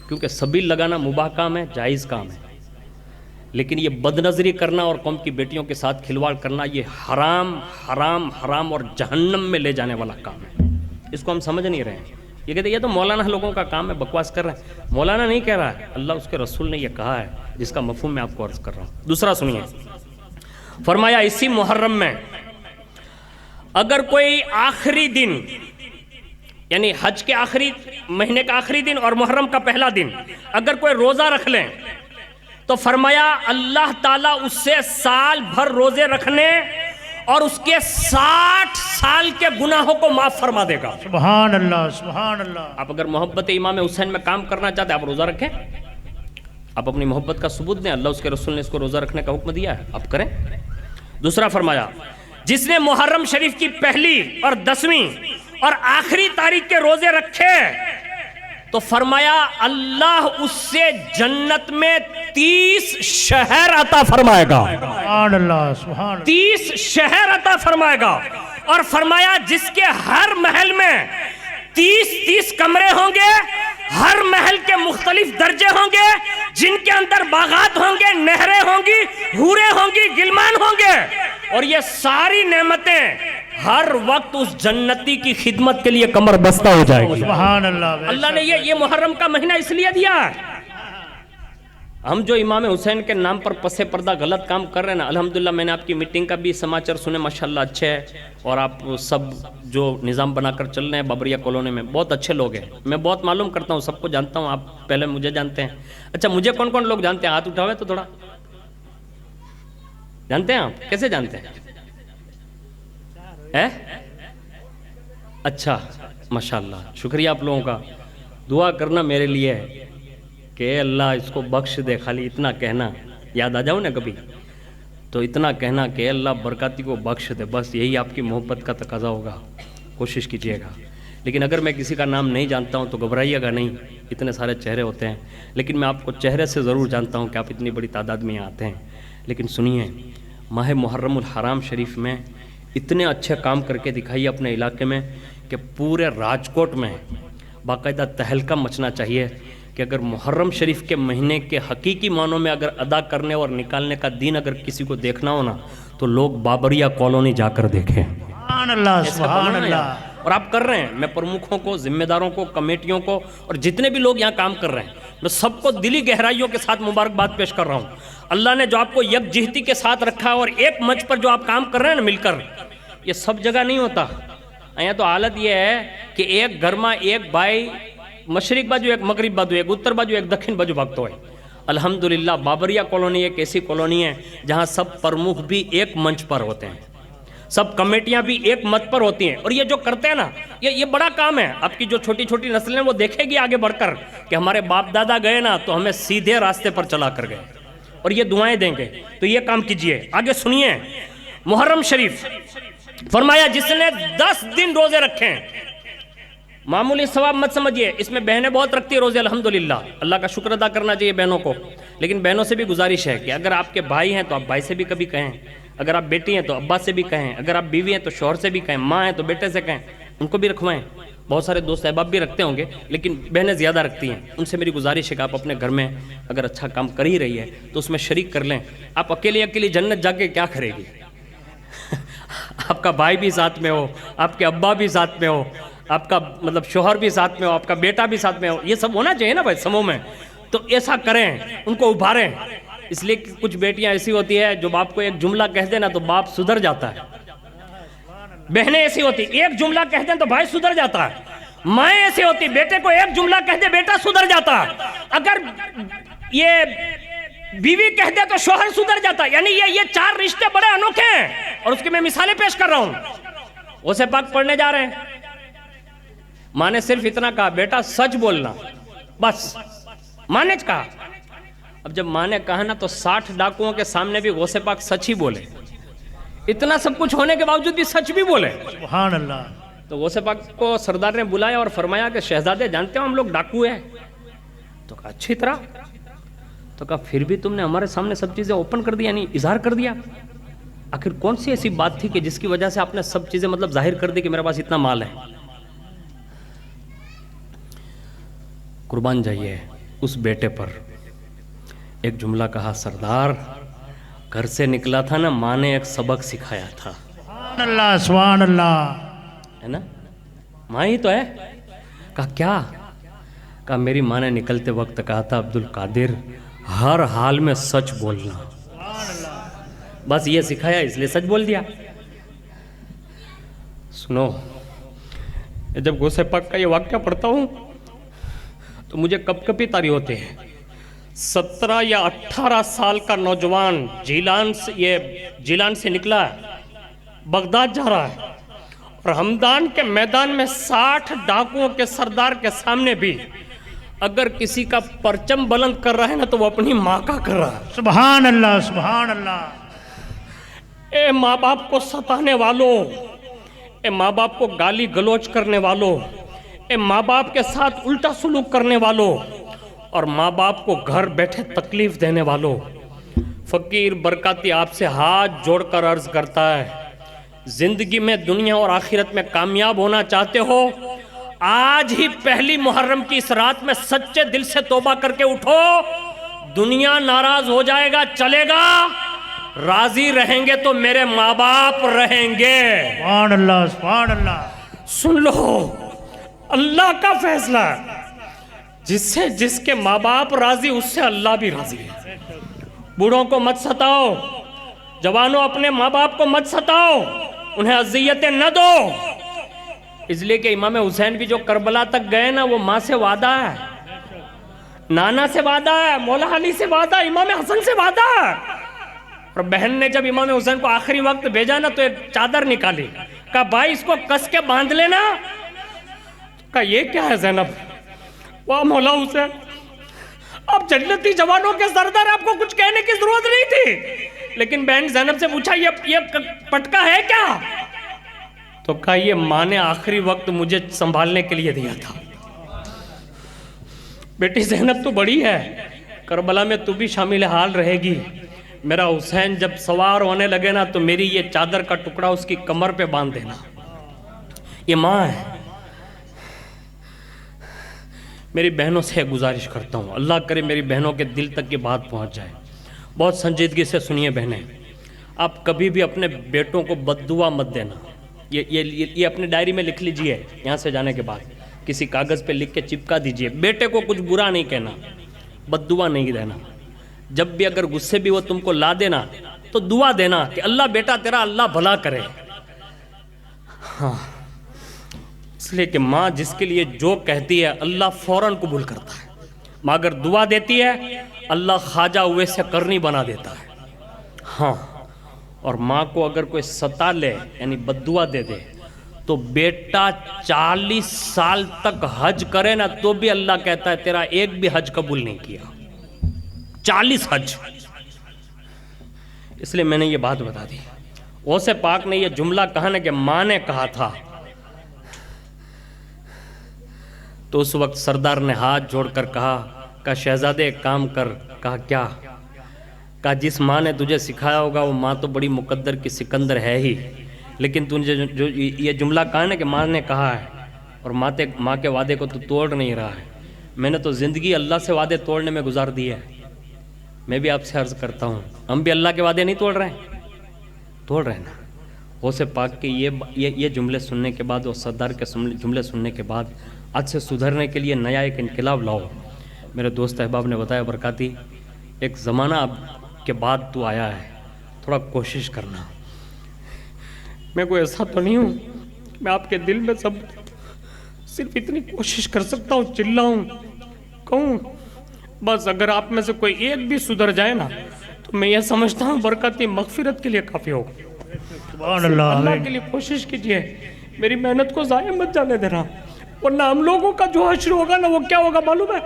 کیونکہ سبیل لگانا مباح کام ہے، جائز کام ہے، لیکن یہ بد نظری کرنا اور قوم کی بیٹیوں کے ساتھ کھلواڑ کرنا یہ حرام حرام حرام اور جہنم میں لے جانے والا کام ہے۔ اس کو ہم سمجھ نہیں رہے ہیں۔ یہ کہتے ہیں یہ تو مولانا لوگوں کا کام ہے، بکواس کر رہے ہیں۔ مولانا نہیں کہہ رہا ہے، اللہ اس کے رسول نے یہ کہا ہے، جس کا مفہوم میں آپ کو عرض کر رہا ہوں۔ دوسرا سنیے، فرمایا اسی محرم میں اگر کوئی آخری دن، یعنی حج کے آخری مہینے کا آخری دن اور محرم کا پہلا دن اگر کوئی روزہ رکھ لیں، تو فرمایا اللہ تعالیٰ اس سے سال بھر روزے رکھنے اور اس کے 60 سال کے گناہوں کو معاف فرما دے گا۔ سبحان اللہ، سبحان اللہ۔ آپ اگر محبت امام حسین میں کام کرنا چاہتے ہیں، آپ روزہ رکھیں، آپ اپنی محبت کا ثبوت دیں، اللہ اس کے رسول نے اس کو روزہ رکھنے کا حکم دیا ہے، آپ کریں۔ دوسرا فرمایا جس نے محرم شریف کی پہلی اور 10ویں اور آخری تاریخ کے روزے رکھے، تو فرمایا اللہ اس سے جنت میں 30 شہر عطا فرمائے گا۔ سبحان اللہ، سبحان اللہ۔ 30 شہر عطا فرمائے گا، اور فرمایا جس کے ہر محل میں 30 کمرے ہوں گے، ہر محل کے مختلف درجے ہوں گے، جن کے اندر باغات ہوں گے، نہریں ہوں گی، حوریں ہوں گی، غلمان ہوں گے، اور یہ ساری نعمتیں ہر وقت اس جنتی کی خدمت کے لیے کمر بستہ ہو جائے گی۔ سبحان اللہ۔ اللہ نے یہ محرم کا مہینہ اس لیے دیا ہے۔ ہم جو امام حسین کے نام پر پسے پردہ غلط کام کر رہے ہیں نا، الحمدللہ میں نے آپ کی میٹنگ کا بھی سماچر سنے، ماشاءاللہ اچھے ہے، اور آپ سب جو نظام بنا کر چل رہے ہیں بابریہ کالونی میں، بہت اچھے لوگ ہیں، میں بہت معلوم کرتا ہوں، سب کو جانتا ہوں، آپ پہلے مجھے جانتے ہیں۔ اچھا مجھے کون کون لوگ جانتے ہیں؟ ہاتھ اٹھاوے تو تھوڑا جانتے ہیں آپ؟ کیسے جانتے ہیں؟ اچھا ماشاءاللہ، شکریہ آپ لوگوں کا، دعا کرنا میرے لیے کہ اے اللہ اس کو بخش دے، خالی اتنا کہنا، یاد آ جاؤ نا کبھی تو اتنا کہنا کہ اے اللہ برکاتی کو بخش دے، بس یہی آپ کی محبت کا تقاضا ہوگا، کوشش کیجئے گا۔ لیکن اگر میں کسی کا نام نہیں جانتا ہوں تو گھبرائیے گا نہیں، اتنے سارے چہرے ہوتے ہیں، لیکن میں آپ کو چہرے سے ضرور جانتا ہوں کہ آپ اتنی بڑی تعداد میں آتے ہیں۔ لیکن سنیے، ماہ محرم الحرام شریف میں اتنے اچھے کام کر کے دکھائیے اپنے علاقے میں کہ پورے راجکوٹ میں باقاعدہ تہلکہ مچنا چاہیے کہ اگر محرم شریف کے مہینے کے حقیقی معنوں میں اگر ادا کرنے اور نکالنے کا دین اگر کسی کو دیکھنا ہو نا، تو لوگ بابریہ کالونی جا کر دیکھیں۔ سبحان اللہ، سبحان اللہ۔ اور آپ کر رہے ہیں، میں پرمکھوں کو، ذمہ داروں کو، کمیٹیوں کو اور جتنے بھی لوگ یہاں کام کر رہے ہیں، میں سب کو دلی گہرائیوں کے ساتھ مبارکباد پیش کر رہا ہوں۔ اللہ نے جو آپ کو یکجہتی کے ساتھ رکھا اور ایک منچ پر جو آپ کام کر رہے ہیں نا مل کر، یہ سب جگہ نہیں ہوتا۔ یہاں تو حالت یہ ہے کہ ایک گھر میں ایک بھائی مشرق باجو ایک مغرب باجو ایک اتر باجو ایک دکھن باجو بھاگتا ہے، الحمدللہ بابریہ کالونی ایک ایسی کالونی ہے جہاں سب پرمکھ بھی ایک منچ پر ہوتے ہیں، سب کمیٹیاں بھی ایک مت پر ہوتی ہیں، اور یہ جو کرتے ہیں نا یہ بڑا کام ہے۔ آپ کی جو چھوٹی چھوٹی نسلیں وہ دیکھے گی آگے بڑھ کر کہ ہمارے باپ دادا گئے نا تو ہمیں سیدھے راستے پر چلا کر گئے، اور یہ دعائیں دیں گے۔ تو یہ کام کیجئے۔ آگے سنیے، محرم شریف فرمایا جس نے 10 دن روزے رکھے ہیں، معمولی ثواب مت سمجھیے، اس میں بہنیں بہت رکھتی ہیں روزے، الحمدللہ اللہ کا شکر ادا کرنا چاہیے بہنوں کو، لیکن بہنوں سے بھی گزارش ہے کہ اگر آپ کے بھائی ہیں تو آپ بھائی سے بھی کبھی کہیں، اگر آپ بیٹی ہیں تو ابا سے بھی کہیں، اگر آپ بیوی ہیں تو شوہر سے بھی کہیں، ماں ہیں تو بیٹے سے کہیں، ان کو بھی رکھوائیں۔ بہت سارے دوست احباب بھی رکھتے ہوں گے لیکن بہنیں زیادہ رکھتی ہیں، ان سے میری گزارش ہے کہ آپ اپنے گھر میں اگر اچھا کام کر ہی رہی ہے تو اس میں شریک کر لیں۔ آپ اکیلی جنت جا کے کیا کرے گی؟ آپ کا بھائی بھی ساتھ میں ہو، آپ کے ابا بھی ساتھ میں ہو، آپ کا مطلب شوہر بھی ساتھ میں ہو، آپ کا بیٹا بھی ساتھ میں ہو، یہ سب ہونا چاہیے نا بھائی سموں میں، تو ایسا کریں، ان کو ابھاریں۔ اس لیے کہ کچھ بیٹیاں ایسی ہوتی ہے جو باپ کو ایک جملہ کہہ دیں نا تو باپ سدھر جاتا ہے، بہنیں ایسی ہوتی ایک جملہ کہہ دیں تو بھائی سدھر جاتا ہے، مائیں ایسی ہوتی بیٹے کو ایک جملہ کہہ دے بیٹا سدھر جاتا ہے، اگر یہ بیوی کہہ دے تو شوہر سدھر جاتا ہے۔ یعنی یہ 4 رشتے بڑے انوکھے ہیں، اور اس کی میں مثالیں پیش کر رہا ہوں۔ غوث پاک پڑھنے جا رہے ہیں، ماں نے صرف اتنا کہا بیٹا سچ بولنا، بس ماں نے کہا۔ اب جب ماں نے کہا نا تو 60 ڈاکوؤں کے سامنے بھی غوث پاک سچ ہی بولے، اتنا سب کچھ ہونے کے باوجود بھی سچ بھی بولے۔ سبحان اللہ۔ تو غوث پاک کو سردار نے بلایا اور فرمایا کہ شہزادے جانتے ہو ہم لوگ ڈاکو ہیں؟ تو کہا اچھی طرح؟ تو کہا پھر بھی تم نے ہمارے سامنے سب چیزیں اوپن کر دیا، یعنی اظہار کر دیا، آخر کون سی ایسی بات تھی کہ جس کی وجہ سے آپ نے سب چیزیں مطلب ظاہر کر دی کہ میرے پاس اتنا مال ہے؟ قربان جائیے اس بیٹے پر۔ ایک جملہ کہا سردار گھر سے نکلا تھا نا ماں نے ایک سبق سکھایا تھا۔ سبحان اللہ سبحان اللہ، ہے نا، ماں ہی تو ہے۔ کہا کیا؟ کہا میری ماں نے نکلتے وقت کہا تھا عبد القادر ہر حال میں سچ بولنا، بس یہ سکھایا اس لیے سچ بول دیا۔ سنو، جب غوث پاک کا یہ واقعہ پڑھتا ہوں تو مجھے کب کبھی طاری ہوتے ہیں۔ 17 یا 18 سال کا نوجوان جیلان سے نکلا ہے، بغداد جا رہا ہے، اور ہمدان کے میدان میں 60 ڈاکوؤں کے سردار کے سامنے بھی اگر کسی کا پرچم بلند کر رہا ہے نا تو وہ اپنی ماں کا کر رہا ہے۔ سبحان اللہ سبحان اللہ۔ اے ماں باپ کو ستانے والوں، اے ماں باپ کو گالی گلوچ کرنے والوں، اے ماں باپ کے ساتھ الٹا سلوک کرنے والوں، اور ماں باپ کو گھر بیٹھے تکلیف دینے والوں، فقیر برکاتی آپ سے ہاتھ جوڑ کر عرض کرتا ہے زندگی میں دنیا اور آخرت میں کامیاب ہونا چاہتے ہو، آج ہی پہلی محرم کی اس رات میں سچے دل سے توبہ کر کے اٹھو۔ دنیا ناراض ہو جائے گا چلے گا، راضی رہیں گے تو میرے ماں باپ رہیں گے۔ سبحان اللہ سبحان اللہ۔ سن لو، اللہ کا فیصلہ ہے، جس کے ماں باپ راضی اس سے اللہ بھی راضی ہے۔ بوڑھوں کو مت ستاؤ، جوانوں اپنے ماں باپ کو مت ستاؤ، انہیں اذیتیں نہ دو، اس لیے کہ امام حسین بھی جو کربلا تک گئے نا وہ ماں سے وعدہ ہے، نانا سے وعدہ ہے، مولا علی سے وعدہ ہے، امام حسن سے وعدہ ہے۔ اور بہن نے جب امام حسین کو آخری وقت بھیجا نا تو ایک چادر نکالی، کہا بھائی اس کو کس کے باندھ لینا۔ کہا یہ کیا ہے زینب؟ واہ مولا حسین، آپ جنتی جوانوں کے سردار، آپ کو کچھ کہنے کی ضرورت نہیں تھی، لیکن بہن زینب سے پوچھا یہ پٹکا ہے کیا؟ تو کہا یہ ماں نے آخری وقت مجھے سنبھالنے کے لیے دیا تھا۔ بیٹی زینب تو بڑی ہے، کربلا میں تو بھی شامل حال رہے گی، میرا حسین جب سوار ہونے لگے نا تو میری یہ چادر کا ٹکڑا اس کی کمر پہ باندھ دینا، یہ ماں ہے۔ میری بہنوں سے گزارش کرتا ہوں، اللہ کرے میری بہنوں کے دل تک یہ بات پہنچ جائے، بہت سنجیدگی سے سنیے بہنیں، آپ کبھی بھی اپنے بیٹوں کو بد دعا مت دینا۔ یہ اپنے ڈائری میں لکھ لیجئے، یہاں سے جانے کے بعد کسی کاغذ پہ لکھ کے چپکا دیجئے، بیٹے کو کچھ برا نہیں کہنا، بد دعا نہیں دینا، جب بھی اگر غصے بھی وہ تم کو لا دینا تو دعا دینا کہ اللہ بیٹا تیرا اللہ بھلا کرے۔ ہاں، اس لیے کہ ماں جس کے لیے جو کہتی ہے اللہ فوراً قبول کرتا ہے، ماں اگر دعا دیتی ہے اللہ خواجہ ہوئے سے کرنی بنا دیتا ہے. ہاں، اور ماں کو اگر کوئی ستا لے یعنی بددعا دے دے تو بیٹا 40 سال تک حج کرے نا تو بھی اللہ کہتا ہے تیرا ایک بھی حج قبول نہیں کیا. 40 حج. اس لیے میں نے یہ بات بتا دی. غوث پاک نے یہ جملہ کہا نا کہ ماں نے کہا تھا تو اس وقت سردار نے ہاتھ جوڑ کر کہا شہزادے ایک کام کر. کہا کیا؟ کہا جس ماں نے تجھے سکھایا ہوگا وہ ماں تو بڑی مقدر کی سکندر ہے ہی، لیکن تجھے جو یہ جملہ کہا نا کہ ماں نے کہا ہے اور ماں کے وعدے کو تو توڑ نہیں رہا ہے. میں نے تو زندگی اللہ سے وعدے توڑنے میں گزار دی ہے. میں بھی آپ سے عرض کرتا ہوں ہم بھی اللہ کے وعدے نہیں توڑ رہے ہیں؟ توڑ رہے ہیں نا. غوث پاک کے یہ جملے سننے کے بعد اور سردار کے جملے سننے کے بعد آج سے سدھرنے کے لیے نیا ایک انقلاب لاؤ. میرے دوست احباب نے بتایا برکاتی ایک زمانہ اب کے بعد تو آیا ہے، تھوڑا کوشش کرنا. میں کوئی ایسا تو نہیں ہوں میں آپ کے دل میں سب صرف اتنی کوشش کر سکتا ہوں چلاؤں کہوں بس اگر آپ میں سے کوئی ایک بھی سدھر جائے نا تو میں یہ سمجھتا ہوں برکاتی مغفرت کے لیے کافی ہوگا. سبحان اللہ. اللہ کے لیے کوشش کیجئے، میری محنت کو ضائع مت جانے دینا، ورنہ ہم لوگوں کا جو حشر ہوگا نا وہ کیا ہوگا معلوم ہے؟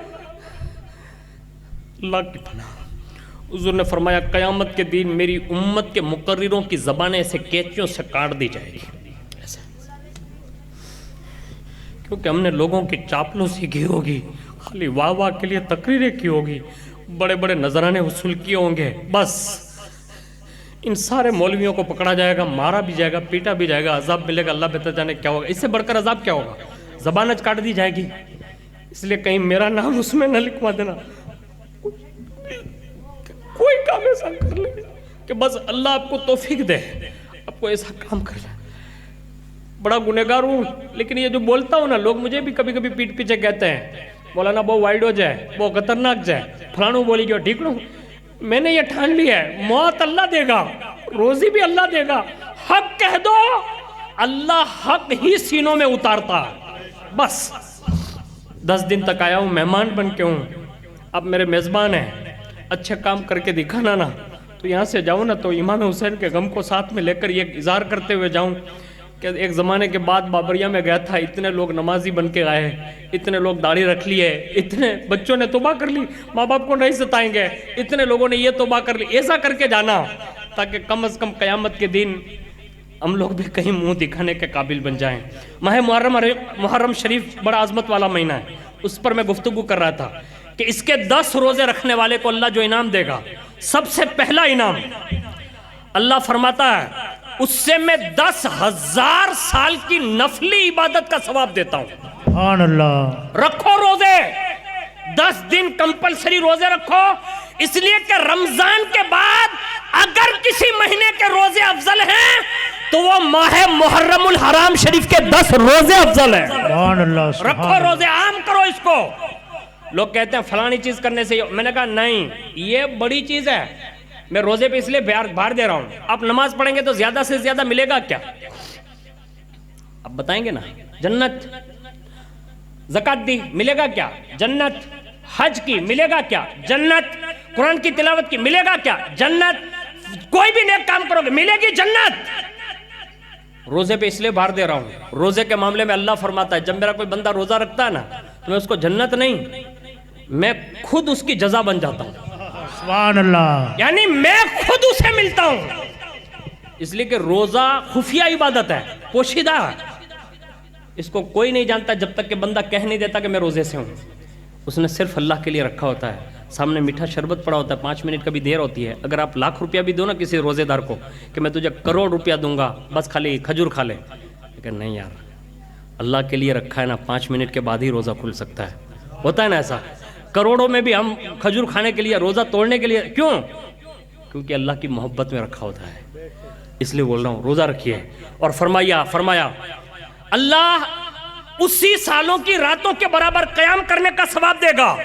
اللہ کی پناہ. حضور نے فرمایا قیامت کے دن میری امت کے مقرروں کی زبانیں ایسے کینچیوں سے کاٹ دی جائے گی ایسے، کیونکہ ہم نے لوگوں کی چاپلوسی کی ہوگی، خالی واہ واہ کے لیے تقریریں کی ہوگی، بڑے بڑے نذرانے وصول کیے ہوں گے. بس ان سارے مولویوں کو پکڑا جائے گا، مارا بھی جائے گا، پیٹا بھی جائے گا، عذاب ملے گا، اللہ بہتر جانے کیا ہوگا. اس سے بڑھ کر عذاب کیا ہوگا؟ زبان کاٹ دی جائے گی. اس لیے کہیں میرا نام اس میں نہ لکھوا دینا. کوئی کام ایسا کر لے کہ بس اللہ آپ کو توفیق دے آپ کو ایسا کام کر لے. بڑا گنہگار ہوں لیکن یہ جو بولتا ہوں نا لوگ مجھے بھی کبھی کبھی پیٹ پیچھے کہتے ہیں مولانا بہت وائڈ ہو جائے، بہت خطرناک جائے، فلانوں بولی گیا ٹھیک نو. میں نے یہ ٹھان لیا ہے موت اللہ دے گا، روزی بھی اللہ دے گا. حق کہہ دو اللہ حق ہی سینوں میں اتارتا. بس 10 دن تک آیا ہوں، مہمان بن کے ہوں، اب میرے میزبان ہیں، اچھے کام کر کے دکھانا نا تو یہاں سے جاؤں نا تو امام حسین کے غم کو ساتھ میں لے کر یہ اظہار کرتے ہوئے جاؤں کہ ایک زمانے کے بعد بابریہ میں گیا تھا، اتنے لوگ نمازی بن کے آئے، اتنے لوگ داڑھی رکھ لیے، اتنے بچوں نے توبہ کر لی، ماں باپ کو نہیں ستائیں گے، اتنے لوگوں نے یہ توبہ کر لی. ایسا کر کے جانا تاکہ کم از کم قیامت کے دن ہم لوگ بھی کہیں منہ دکھانے کے قابل بن جائیں. ماہ محرم شریف بڑا عظمت والا مہینہ ہے، اس پر میں گفتگو کر رہا تھا کہ اس کے 10 روزے رکھنے والے کو اللہ جو انعام دے گا، سب سے پہلا انعام اللہ فرماتا ہے اس سے میں 10,000 سال کی نفلی عبادت کا ثواب دیتا ہوں. سبحان اللہ. رکھو روزے، 10 دن کمپلسری روزے رکھو، اس لیے کہ رمضان کے بعد اگر کسی مہینے کے روزے افضل ہیں تو وہ ماہ محرم الحرام شریف کے 10 روزے افضل ہیں. سبحان اللہ. رکھو روزے، عام کرو اس کو. لوگ کہتے ہیں فلانی چیز کرنے سے، میں نے کہا نہیں یہ بڑی چیز ہے. میں روزے پہ اس لیے بھار دے رہا ہوں، آپ نماز پڑھیں گے تو زیادہ سے زیادہ ملے گا کیا؟ آپ بتائیں گے نا. جنت. زکات دی ملے گا کیا؟ جنت. حج کی ملے گا کیا؟ جنت. قرآن کی تلاوت کی ملے گا کیا؟ جنت. کوئی بھی نیک کام کرو گے ملے گی جنت. روزے پہ اس لیے بھار دے رہا ہوں. روزے کے معاملے میں اللہ فرماتا ہے جب میرا کوئی بندہ روزہ رکھتا ہے نا تو میں اس کو جنت نہیں، میں خود اس کی جزا بن جاتا ہوں. سبحان اللہ. یعنی میں خود اسے ملتا ہوں. اس لیے کہ روزہ خفیہ عبادت ہے، پوشیدہ. اس کو کوئی نہیں جانتا جب تک کہ بندہ کہہ نہیں دیتا کہ میں روزے سے ہوں. اس نے صرف اللہ کے لیے رکھا ہوتا ہے. سامنے میٹھا شربت پڑا ہوتا ہے، 5 منٹ کا بھی دیر ہوتی ہے. اگر آپ لاکھ روپیہ بھی دو نا کسی روزے دار کو کہ میں تجھے کروڑ روپیہ دوں گا بس خالی کھجور کھا لے، لیکن نہیں یار، اللہ کے لیے رکھا ہے نا 5 منٹ کے بعد ہی روزہ کھل سکتا ہے. ہوتا ہے نا ایسا. کروڑوں میں بھی ہم کھجور کھانے کے لیے، روزہ توڑنے کے لیے کیوں؟ کیونکہ اللہ کی محبت میں رکھا ہوتا ہے. اس لیے بول رہا ہوں روزہ رکھیے. اور فرمایا اللہ اسی سالوں کی راتوں کے برابر قیام کرنے کا ثواب دے گا.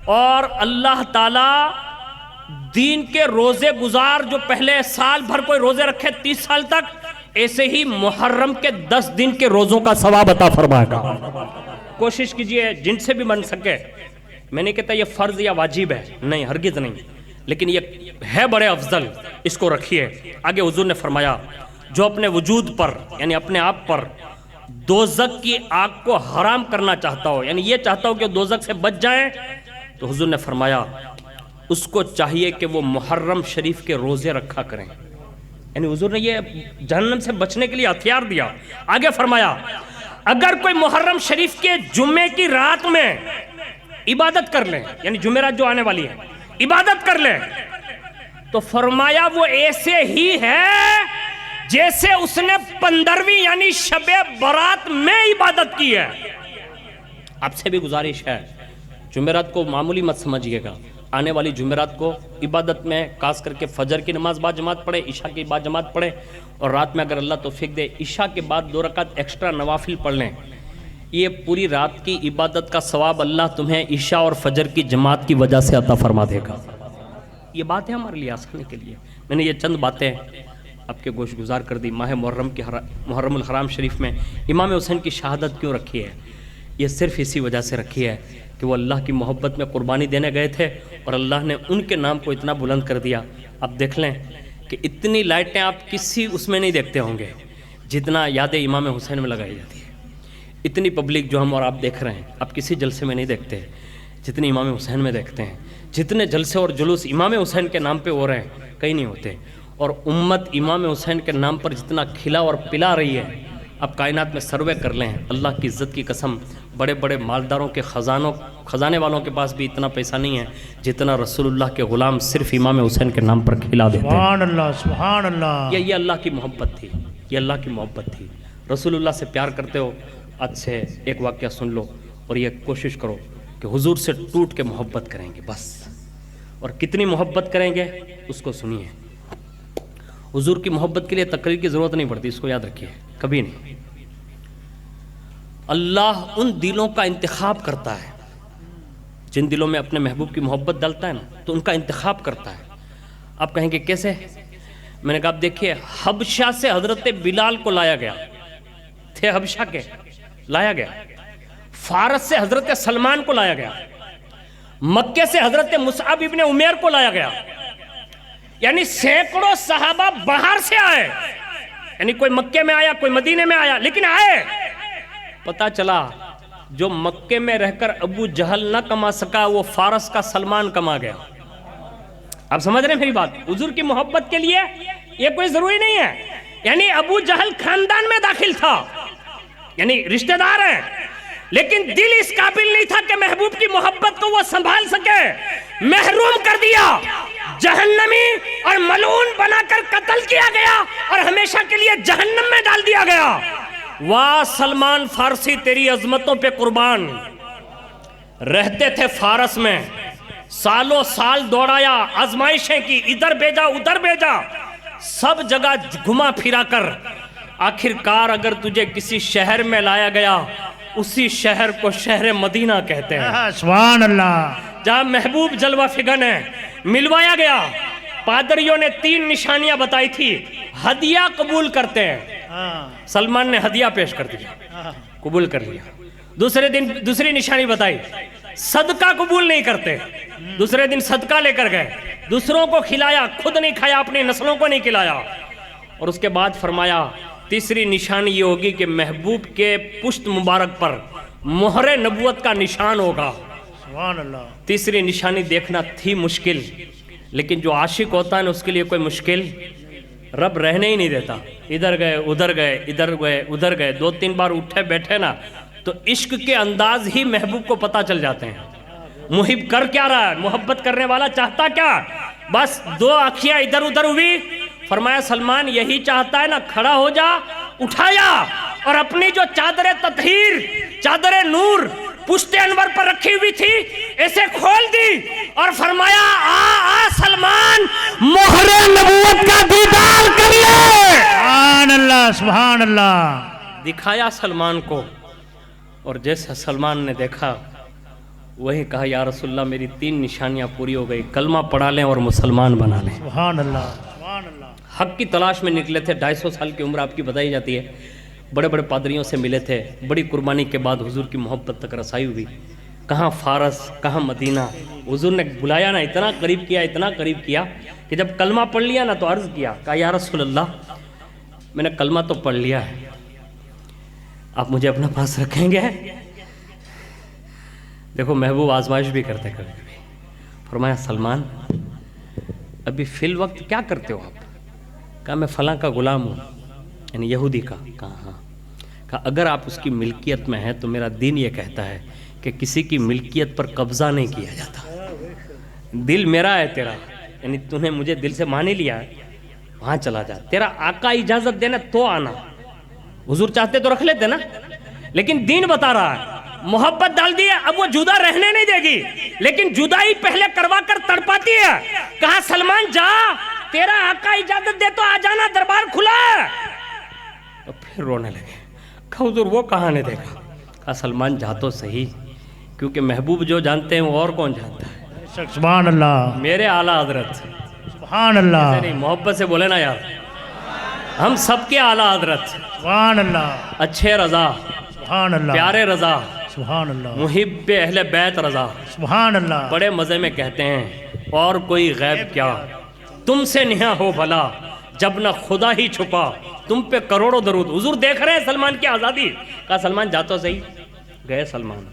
اور اللہ تعالی دین کے روزے گزار جو پہلے سال بھر کوئی روزے رکھے 30 سال تک، ایسے ہی محرم کے 10 دن کے روزوں کا ثواب عطا فرمائے گا. کوشش کیجئے جن سے بھی بن سکے میں نہیں کہتا یہ فرض یا واجب ہے، نہیں ہرگز نہیں، لیکن یہ ہے بڑے افضل، اس کو رکھیے۔ آگے حضور نے فرمایا جو اپنے وجود پر یعنی اپنے آپ پر دوزخ کی آگ کو حرام کرنا چاہتا ہو، یعنی یہ چاہتا ہو کہ دوزخ سے بچ جائیں، تو حضور نے فرمایا اس کو چاہیے کہ وہ محرم شریف کے روزے رکھا کریں۔ یعنی حضور نے یہ جہنم سے بچنے کے لیے ہتھیار دیا۔ آگے فرمایا اگر کوئی محرم شریف کے جمعے کی رات میں عبادت کر لیں، یعنی جمعرات جو آنے والی ہے عبادت کر لیں، تو فرمایا وہ ایسے ہی ہے جیسے اس نے 15ویں یعنی شب برات میں عبادت کی ہے۔ آپ سے بھی گزارش ہے جمعرات کو معمولی مت سمجھیے گا، آنے والی جمعرات کو عبادت میں خاص کر کے فجر کی نماز با جماعت پڑھے، عشاء کی با جماعت پڑھے، اور رات میں اگر اللہ توفیق دے عشاء کے بعد 2 رکعت ایکسٹرا نوافل پڑھ لیں۔ یہ پوری رات کی عبادت کا ثواب اللہ تمہیں عشاء اور فجر کی جماعت کی وجہ سے عطا فرما دے گا۔ یہ بات ہے ہمارے لیے آسانی کے لیے۔ میں نے یہ چند باتیں آپ کے گوش گزار کر دی۔ ماہ محرم الحرام شریف میں امام حسین کی شہادت کیوں رکھی ہے؟ یہ صرف اسی وجہ سے رکھی ہے کہ وہ اللہ کی محبت میں قربانی دینے گئے تھے اور اللہ نے ان کے نام کو اتنا بلند کر دیا۔ اب دیکھ لیں کہ اتنی لائٹیں آپ کسی اس میں نہیں دیکھتے ہوں گے جتنا یاد امام حسین میں لگائی جاتی ہے۔ اتنی پبلک جو ہم اور آپ دیکھ رہے ہیں آپ کسی جلسے میں نہیں دیکھتے جتنی امام حسین میں دیکھتے ہیں۔ جتنے جلسے اور جلوس امام حسین کے نام پہ ہو رہے ہیں کہیں نہیں ہوتے، اور امت امام حسین کے نام پر جتنا کھلا اور پلا رہی ہے، اب کائنات میں سروے کر لیں، اللہ کی عزت کی قسم بڑے بڑے مالداروں کے خزانے والوں کے پاس بھی اتنا پیسہ نہیں ہے جتنا رسول اللہ کے غلام صرف امام حسین کے نام پر کھلا دیتے ہیں۔ سبحان اللہ سبحان اللہ۔ یہ اللہ کی محبت تھی، یہ اللہ کی محبت تھی۔ رسول اللہ سے پیار کرتے ہو، آج سے ایک واقعہ سن لو اور یہ کوشش کرو کہ حضور سے ٹوٹ کے محبت کریں گے بس، اور کتنی محبت کریں گے اس کو سنیے۔ حضور کی محبت کے لیے تقریر کی ضرورت نہیں پڑتی، اس کو یاد رکھیے، کبھی نہیں۔ اللہ ان دلوں کا انتخاب کرتا ہے جن دلوں میں اپنے محبوب کی محبت ڈالتا ہے نا، تو ان کا انتخاب کرتا ہے۔ آپ کہیں گے کیسے؟ میں نے کہا آپ دیکھیے، حبشہ سے حضرت بلال کو لایا گیا، تھے حبشہ کے، لایا گیا۔ فارس سے حضرت سلمان کو لایا گیا، مکے سے حضرت مصعب ابن عمیر کو لایا گیا، یعنی سینکڑوں صحابہ باہر سے آئے، یعنی کوئی مکے میں آیا کوئی مدینے میں آیا، لیکن آئے۔ پتہ چلا جو مکے میں رہ کر ابو جہل نہ کما سکا وہ فارس کا سلمان کما گیا۔ آپ سمجھ رہے ہیں میری بات؟ حضور کی محبت کے لیے یہ کوئی ضروری نہیں ہے، یعنی ابو جہل خاندان میں داخل تھا، یعنی رشتہ دار ہیں، لیکن دل اس قابل نہیں تھا کہ محبوب کی محبت کو وہ سنبھال سکے، محروم کر دیا، جہنمی اور ملعون بنا کر قتل کیا گیا اور ہمیشہ کے لیے جہنم میں ڈال دیا گیا۔ واہ سلمان فارسی تیری عظمتوں پہ قربان، رہتے تھے فارس میں، سالوں سال دوڑایا، آزمائشیں کی، ادھر بھیجا ادھر بھیجا، سب جگہ گھما پھرا کر آخر کار اگر تجھے کسی شہر میں لایا گیا اسی شہر کو شہر مدینہ کہتے ہیں، سبحان اللہ، جہاں محبوب جلوہ فگن ہے۔ ملوایا گیا، پادریوں نے 3 نشانیاں بتائی تھی، ہدیہ قبول کرتے ہیں، سلمان نے ہدیہ پیش کر دیا، قبول کر لیا۔ دوسرے دن دوسری نشانی بتائی، صدقہ قبول نہیں کرتے، دوسرے دن صدقہ لے کر گئے، دوسروں کو کھلایا، خود نہیں کھایا، اپنی نسلوں کو نہیں کھلایا، اور اس کے بعد فرمایا تیسری نشانی یہ ہوگی کہ محبوب کے پشت مبارک پر مہر نبوت کا نشان ہوگا۔ سبحان اللہ۔ تیسری نشانی دیکھنا تھی مشکل، لیکن جو عاشق ہوتا ہے نا اس کے لیے کوئی مشکل رب رہنے ہی نہیں دیتا۔ ادھر گئے ادھر گئے ادھر گئے ادھر گئے، 2-3 بار اٹھے بیٹھے نا تو عشق کے انداز ہی محبوب کو پتہ چل جاتے ہیں، محب کر کیا رہا ہے، محبت کرنے والا چاہتا کیا۔ بس 2 آنکھیاں ادھر ادھر ہوئی، فرمایا سلمان یہی چاہتا ہے نا، کھڑا ہو جا، اٹھایا اور اپنی جو چادر تطہیر، چادر نور پشت انور پر رکھی ہوئی تھی اسے کھول دی اور فرمایا آ سلمان مہر نبوت کا دیدار کر لے۔ سبحان اللہ سبحان اللہ۔ دکھایا سلمان کو، اور جیسے سلمان نے دیکھا وہی کہا یا رسول اللہ میری 3 نشانیاں پوری ہو گئی، کلمہ پڑھا لیں اور مسلمان بنا لیں۔ سبحان اللہ سبحان اللہ۔ حق کی تلاش میں نکلے تھے، 250 سال کی عمر آپ کی بتائی جاتی ہے، بڑے بڑے پادریوں سے ملے تھے، بڑی قربانی کے بعد حضور کی محبت تک رسائی ہوئی، کہاں فارس کہاں مدینہ. حضور نے بلایا نا, اتنا قریب کیا, اتنا قریب کیا کہ جب کلمہ پڑھ لیا نا تو عرض کیا, کہا یا رسول اللہ میں نے کلمہ تو پڑھ لیا ہے, آپ مجھے اپنا پاس رکھیں گے؟ دیکھو محبوب آزمائش بھی کرتے کبھی کبھی. فرمایا سلمان ابھی فی الوقت کیا کرتے ہو آپ؟ کہا میں فلاں کا غلام ہوں, یعنی یہودی کا. کہا ہاں. کہا اگر آپ اس کی ملکیت میں ہیں تو میرا دین یہ کہتا ہے کہ کسی کی ملکیت پر قبضہ نہیں کیا جاتا. دل میرا ہے تیرا, یعنی تو نے مجھے دل سے مان ہی لیا ہے, وہاں چلا جا. تیرا آقا اجازت دینا تو آنا. حضور چاہتے تو رکھ لیتے نا, لیکن دین بتا رہا ہے. محبت ڈال دی ہے, اب وہ جدا رہنے نہیں دے گی, لیکن جدائی پہلے کروا کر تڑپاتی ہے. کہا سلمان جا, تیرا آقا اجازت دے تو آ جانا, دربار کھلا ہے. تو پھر رونے لگے. کہا حضور وہ کہاں نے دیکھا؟ کہا سلمان جا تو صحیح, کیونکہ محبوب جو جانتے ہیں وہ اور کون جانتا ہے؟ سبحان اللہ, میرے اعلیٰ حضرت. سبحان اللہ, نہیں محبت سے بولے نا یار, ہم سب کے اعلیٰ حضرت, سبحان اللہ, اچھے رضا, سبحان اللہ, پیارے رضا, سبحان اللہ, محب اہل بیت رضا, سبحان اللہ, بڑے مزے میں کہتے ہیں اور کوئی غیب کیا, تم سے نہاں ہو بھلا جب نہ خدا ہی چھپا, تم پہ کروڑوں درود. حضور دیکھ رہے ہیں سلمان کی آزادی. کہا سلمان جا تو صحیح. گئے سلمان,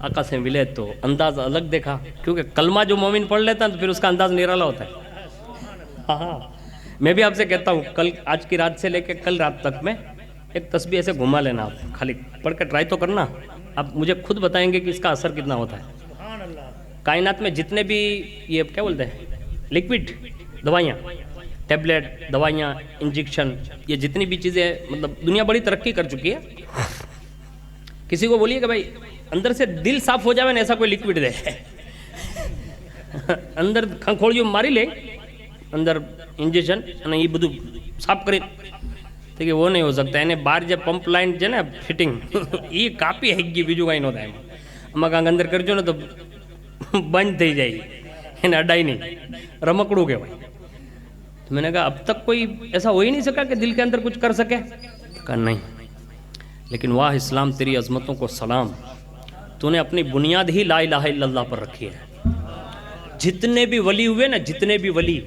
آقا سے ملے تو انداز الگ دیکھا, کیونکہ کلمہ جو مومن پڑھ لیتا ہے تو پھر اس کا انداز نرالا ہوتا ہے. ہاں میں بھی آپ سے کہتا ہوں, کل آج کی رات سے لے کے کل رات تک میں ایک تسبیح ایسے گھما لینا, آپ خالی پڑھ کے ٹرائی تو کرنا, آپ مجھے خود بتائیں گے کہ اس کا اثر کتنا ہوتا ہے. کائنات میں جتنے بھی یہ کیا بولتے ہیں لکوڈ دوائیاں, ٹیبلٹ دوائیاں, انجیکشن, یہ جتنی بھی چیزیں, مطلب دنیا بڑی ترقی کر چکی ہے. کسی کو بولیے کہ بھائی اندر سے دل صاف ہو جائے نا ایسا کوئی لکوڈ دے, اندر کھنکھوڑیوں ماری لے, اندر انجیکشن یہ بدو صاف کرے, ٹھیک ہے وہ نہیں ہو سکتا. یعنی بار جب پمپ لائن جو نا فٹنگ یہ کافی ہے گی, بیجو کہیں ہوتا ہے. اما کہاں اندر کرجو نا تو بند تھی جائے گی, یعنی اڈائی نہیں, رمکڑو کے بھائی. تو میں نے کہا اب تک کوئی ایسا ہو ہی نہیں سکا کہ دل کے اندر کچھ کر سکے. کہا نہیں, لیکن واہ اسلام تیری عظمتوں کو سلام, تو نے اپنی بنیاد ہی لا الہ الا اللہ پر رکھی ہے. جتنے بھی ولی ہوئے نا, جتنے بھی ولی,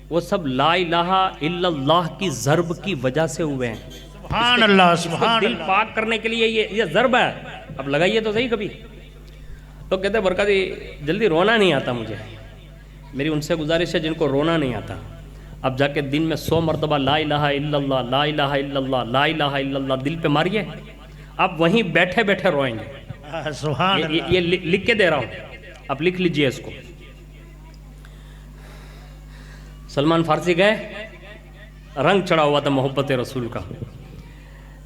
وہ سب لا الہ الا اللہ کی ضرب کی وجہ سے ہوئے ہیں. سبحان اللہ, سبحان دل پاک کرنے کے لیے یہ ضرب ہے. اب لگائیے تو صحیح کبھی. تو کہتے ہیں برکاتی جلدی رونا نہیں آتا مجھے. میری ان سے گزارش ہے جن کو رونا نہیں آتا, اب جا کے دن میں 100 مرتبہ لا الہ الا اللہ, لا الہ الا اللہ, لا الہ الا اللہ دل پہ ماریے, آپ وہیں بیٹھے بیٹھے روئیں گے. سبحان اللہ, یہ لکھ کے دے رہا ہوں, آپ لکھ لیجئے اس کو. سلمان فارسی گئے, رنگ چڑھا ہوا تھا محبت رسول کا.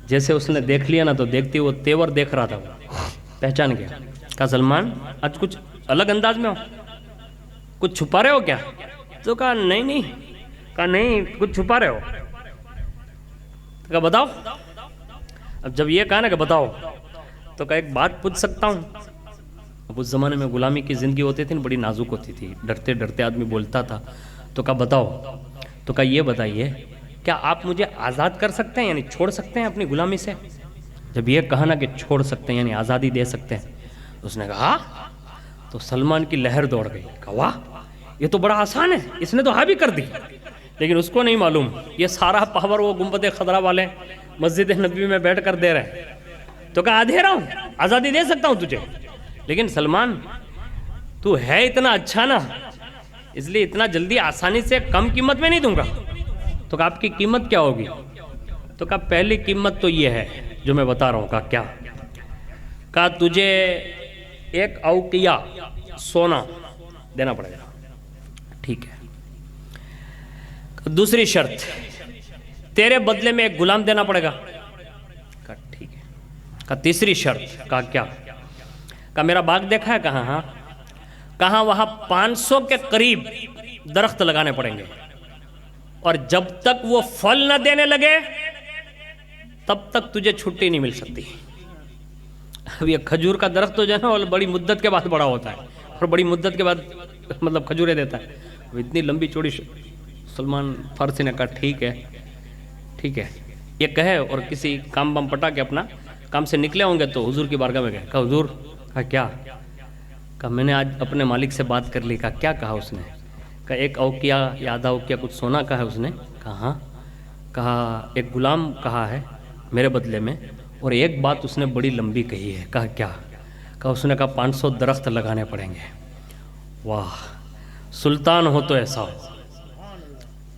جیسے اس نے دیکھ لیا نا تو دیکھتی وہ تیور دیکھ رہا تھا, پہچان گیا. کہا سلمان آج کچھ الگ انداز میں ہو, کچھ چھپا رہے ہو کیا؟ تو کہا نہیں نہیں. کہا نہیں کچھ چھپا رہے ہو. کہا بتاؤ. اب جب یہ کہا نا کہ بتاؤ, تو کہا ایک بات پوچھ سکتا ہوں؟ اب اس زمانے میں غلامی کی زندگی ہوتی تھی نا, بڑی نازک ہوتی تھی, ڈرتے ڈرتے آدمی بولتا تھا. تو کہا بتاؤ. تو کہا یہ بتائیے کیا آپ مجھے آزاد کر سکتے ہیں, یعنی چھوڑ سکتے ہیں اپنی غلامی سے؟ جب یہ کہا نا کہ چھوڑ سکتے ہیں یعنی آزادی دے سکتے ہیں, اس نے کہا ہاں. تو سلمان کی لہر دوڑ گئی. کہا واہ یہ تو بڑا آسان ہے, اس نے تو ہاں بھی کر دی. لیکن اس کو نہیں معلوم یہ سارا پاور وہ گنبد خضرا والے مسجد نبوی میں بیٹھ کر دے رہے ہیں. تو کہا دے رہا ہوں, آزادی دے سکتا ہوں تجھے, لیکن سلمان تو ہے اتنا اچھا نا, اس لیے اتنا جلدی آسانی سے کم قیمت میں نہیں دوں گا. تو کہا آپ کی قیمت کیا ہوگی؟ تو کہا پہلی قیمت تو یہ ہے جو میں بتا رہا ہوں. کہا کیا؟ کہا تجھے 1 اوقیہ سونا دینا پڑے گا. ٹھیک ہے. دوسری شرط تیرے بدلے میں 1 غلام دینا پڑے گا. کہا ٹھیک ہے. کہا تیسری شرط. کہا کیا؟ کہا میرا باغ دیکھا ہے؟ کہا ہاں. کہا وہاں 500 کے قریب درخت لگانے پڑیں گے, اور جب تک وہ پھل نہ دینے لگے تب تک تجھے چھٹی نہیں مل سکتی. اب یہ کھجور کا درخت تو جو ہے نا بڑی مدت کے بعد بڑا ہوتا ہے, اور بڑی مدت کے بعد مطلب کھجوریں دیتا ہے. اتنی لمبی چوڑی. سلمان فارسی نے کہا ٹھیک ہے ٹھیک ہے. یہ کہے اور کسی کام بام پٹا کے اپنا کام سے نکلے ہوں گے تو حضور کی بارگاہ میں گئے. کہا حضور کہا کیا؟ کہا میں نے آج اپنے مالک سے بات کر لی. کہا کیا کہا اس نے؟ کہا ایک اوقیہ یا آدھا اوقیہ کچھ سونا کہا ہے اس نے. کہا ہاں. کہا ایک غلام کہا ہے میرے بدلے میں, اور ایک بات اس نے بڑی لمبی کہی ہے. کہا کیا؟ کہا اس نے کہا 500 درخت لگانے پڑیں گے. واہ, سلطان ہو تو ایسا ہو.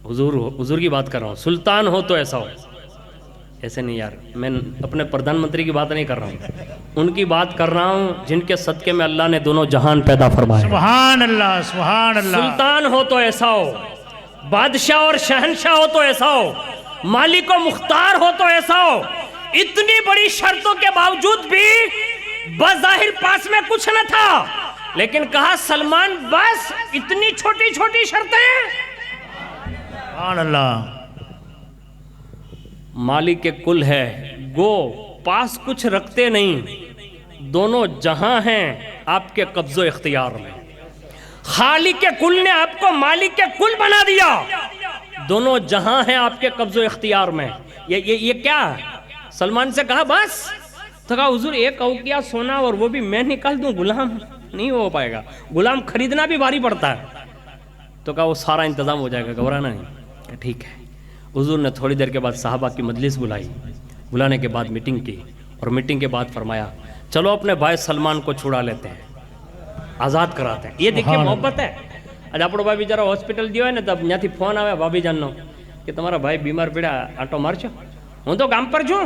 حضور کی بات کر رہا ہوں, سلطان ہو تو ایسا ہو. ایسے نہیں یار, میں اپنے پردھان منتری کی بات نہیں کر رہا ہوں, ان کی بات کر رہا ہوں جن کے صدقے میں اللہ نے دونوں جہان پیدا فرمائے. سبحان اللہ, سبحان اللہ. سلطان ہو تو ایسا ہو, بادشاہ اور شہنشاہ ہو تو ایسا ہو, مالک و مختار ہو تو ایسا ہو. اتنی بڑی شرطوں کے باوجود بھی بظاہر پاس میں کچھ نہ تھا, لیکن کہا سلمان بس اتنی چھوٹی چھوٹی شرطیں. سبحان اللہ. مالک کل ہے گو پاس کچھ رکھتے نہیں, دونوں جہاں ہیں آپ کے قبض و اختیار میں. خالق کل نے آپ کو مالک کل بنا دیا, دونوں جہاں ہیں آپ کے قبض و اختیار میں. یہ کیا ہے؟ سلمان سے کہا بس. تو کہا حضور ایک اوقیہ سونا اور وہ بھی میں نکال دوں, غلام نہیں ہو پائے گا, غلام خریدنا بھی بھاری پڑتا ہے. تو کہا وہ سارا انتظام ہو جائے گا, گھبرانا نہیں. کہ ٹھیک ہے. حضور نے تھوڑی دیر کے بعد صحابہ کی مجلس بلائی, بلانے کے بعد میٹنگ کی, اور میٹنگ کے بعد فرمایا چلو اپنے بھائی سلمان کو چھڑا لیتے ہیں, آزاد کراتے ہیں. یہ دیکھیے محبت ہے. آج આપણો ભાઈ બિચારો હોસ્પિટલ ગયો હોય ને તો ત્યાંથી ફોન આવે ભાભી જાનનો કે તમારા ભાઈ બીમાર પડ્યા, આંટો મારજો. હું તો કામ પર છું.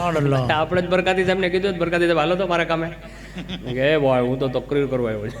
આપણે જ બરકાતી સાહેબ ને કીધું, બરકાતી સાહેબ હાલો તો મારા કામે. કે ભાઈ હું તો તકરીર કરવા આવ્યો છું.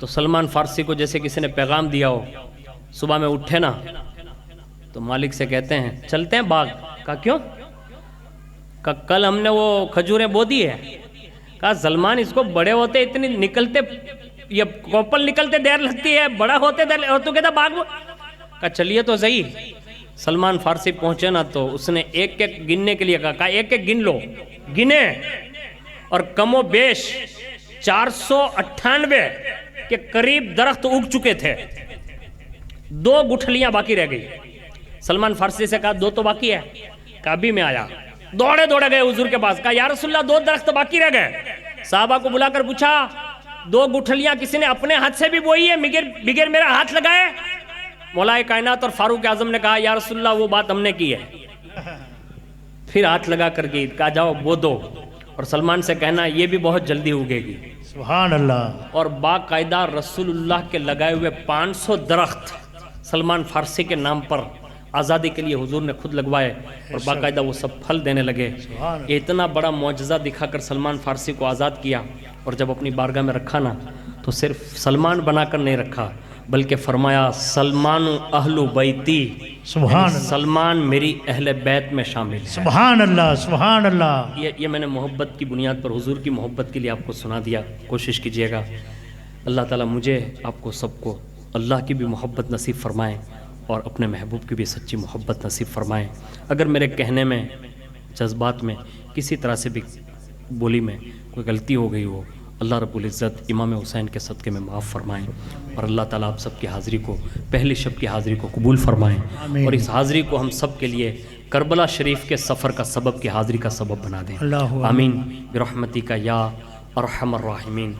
تو سلمان فارسی کو جیسے کسی نے پیغام دیا ہو، صبح میں اٹھے نا تو مالک سے کہتے ہیں چلتے ہیں باغ. کہا کیوں؟ کہا کل ہم نے وہ کھجوریں بو دی ہے. کہا سلمان اس کو بڑے ہوتے اتنی نکلتے، یہ کوپل نکلتے دیر لگتی ہے، بڑا ہوتے دیر، اور تو کہتا باغ. کہا چلیے تو صحیح. سلمان فارسی پہنچے نا تو اس نے ایک ایک گننے کے لیے کہا ایک ایک گن لو. گنے اور کم و بیش 498 کے قریب درخت اگ چکے تھے، 2 گٹھلیاں باقی رہ گئی. سلمان فارسی سے کہا 2 تو باقی ہے. کہا بھی میں آیا. دوڑے گئے حضور کے پاس. کہا یا رسول اللہ 2 درخت باقی رہ گئے. صحابہ کو بلا کر پوچھا 2 گٹھلیاں کسی نے اپنے ہاتھ سے بھی بوئی ہے بغیر میرا ہاتھ لگائے؟ مولا کائنات اور فاروق اعظم نے کہا یا رسول اللہ وہ بات ہم نے کی ہے. پھر ہاتھ لگا کر گئی. کہا جاؤ بو دو، اور سلمان سے کہنا یہ بھی بہت جلدی اگے گی. سبحان اللہ. اور باقاعدہ رسول اللہ کے لگائے ہوئے 500 درخت سلمان فارسی کے نام پر آزادی کے لیے حضور نے خود لگوائے، اور باقاعدہ وہ سب پھل دینے لگے. یہ اتنا بڑا معجزہ دکھا کر سلمان فارسی کو آزاد کیا، اور جب اپنی بارگاہ میں رکھا نا تو صرف سلمان بنا کر نہیں رکھا، بلکہ فرمایا سلمان اہل بیتی، سبحان اللہ. سلمان میری اہل بیت میں شامل ہے. سبحان اللہ. سبحان اللہ. یہ میں نے محبت کی بنیاد پر حضور کی محبت کے لیے آپ کو سنا دیا. کوشش کیجئے گا اللہ تعالیٰ مجھے آپ کو سب کو اللہ کی بھی محبت نصیب فرمائیں اور اپنے محبوب کی بھی سچی محبت نصیب فرمائیں. اگر میرے کہنے میں، جذبات میں کسی طرح سے بھی بولی میں کوئی غلطی ہو گئی ہو، اللہ رب العزت امام حسین کے صدقے میں معاف فرمائیں، اور اللہ تعالیٰ آپ سب کی حاضری کو، پہلی شب کی حاضری کو قبول فرمائیں، اور اس حاضری کو ہم سب کے لیے کربلا شریف کے سفر کا سبب کی حاضری کا سبب بنا دیں. اللہ آمین برحمتک یا ارحم الراحمین.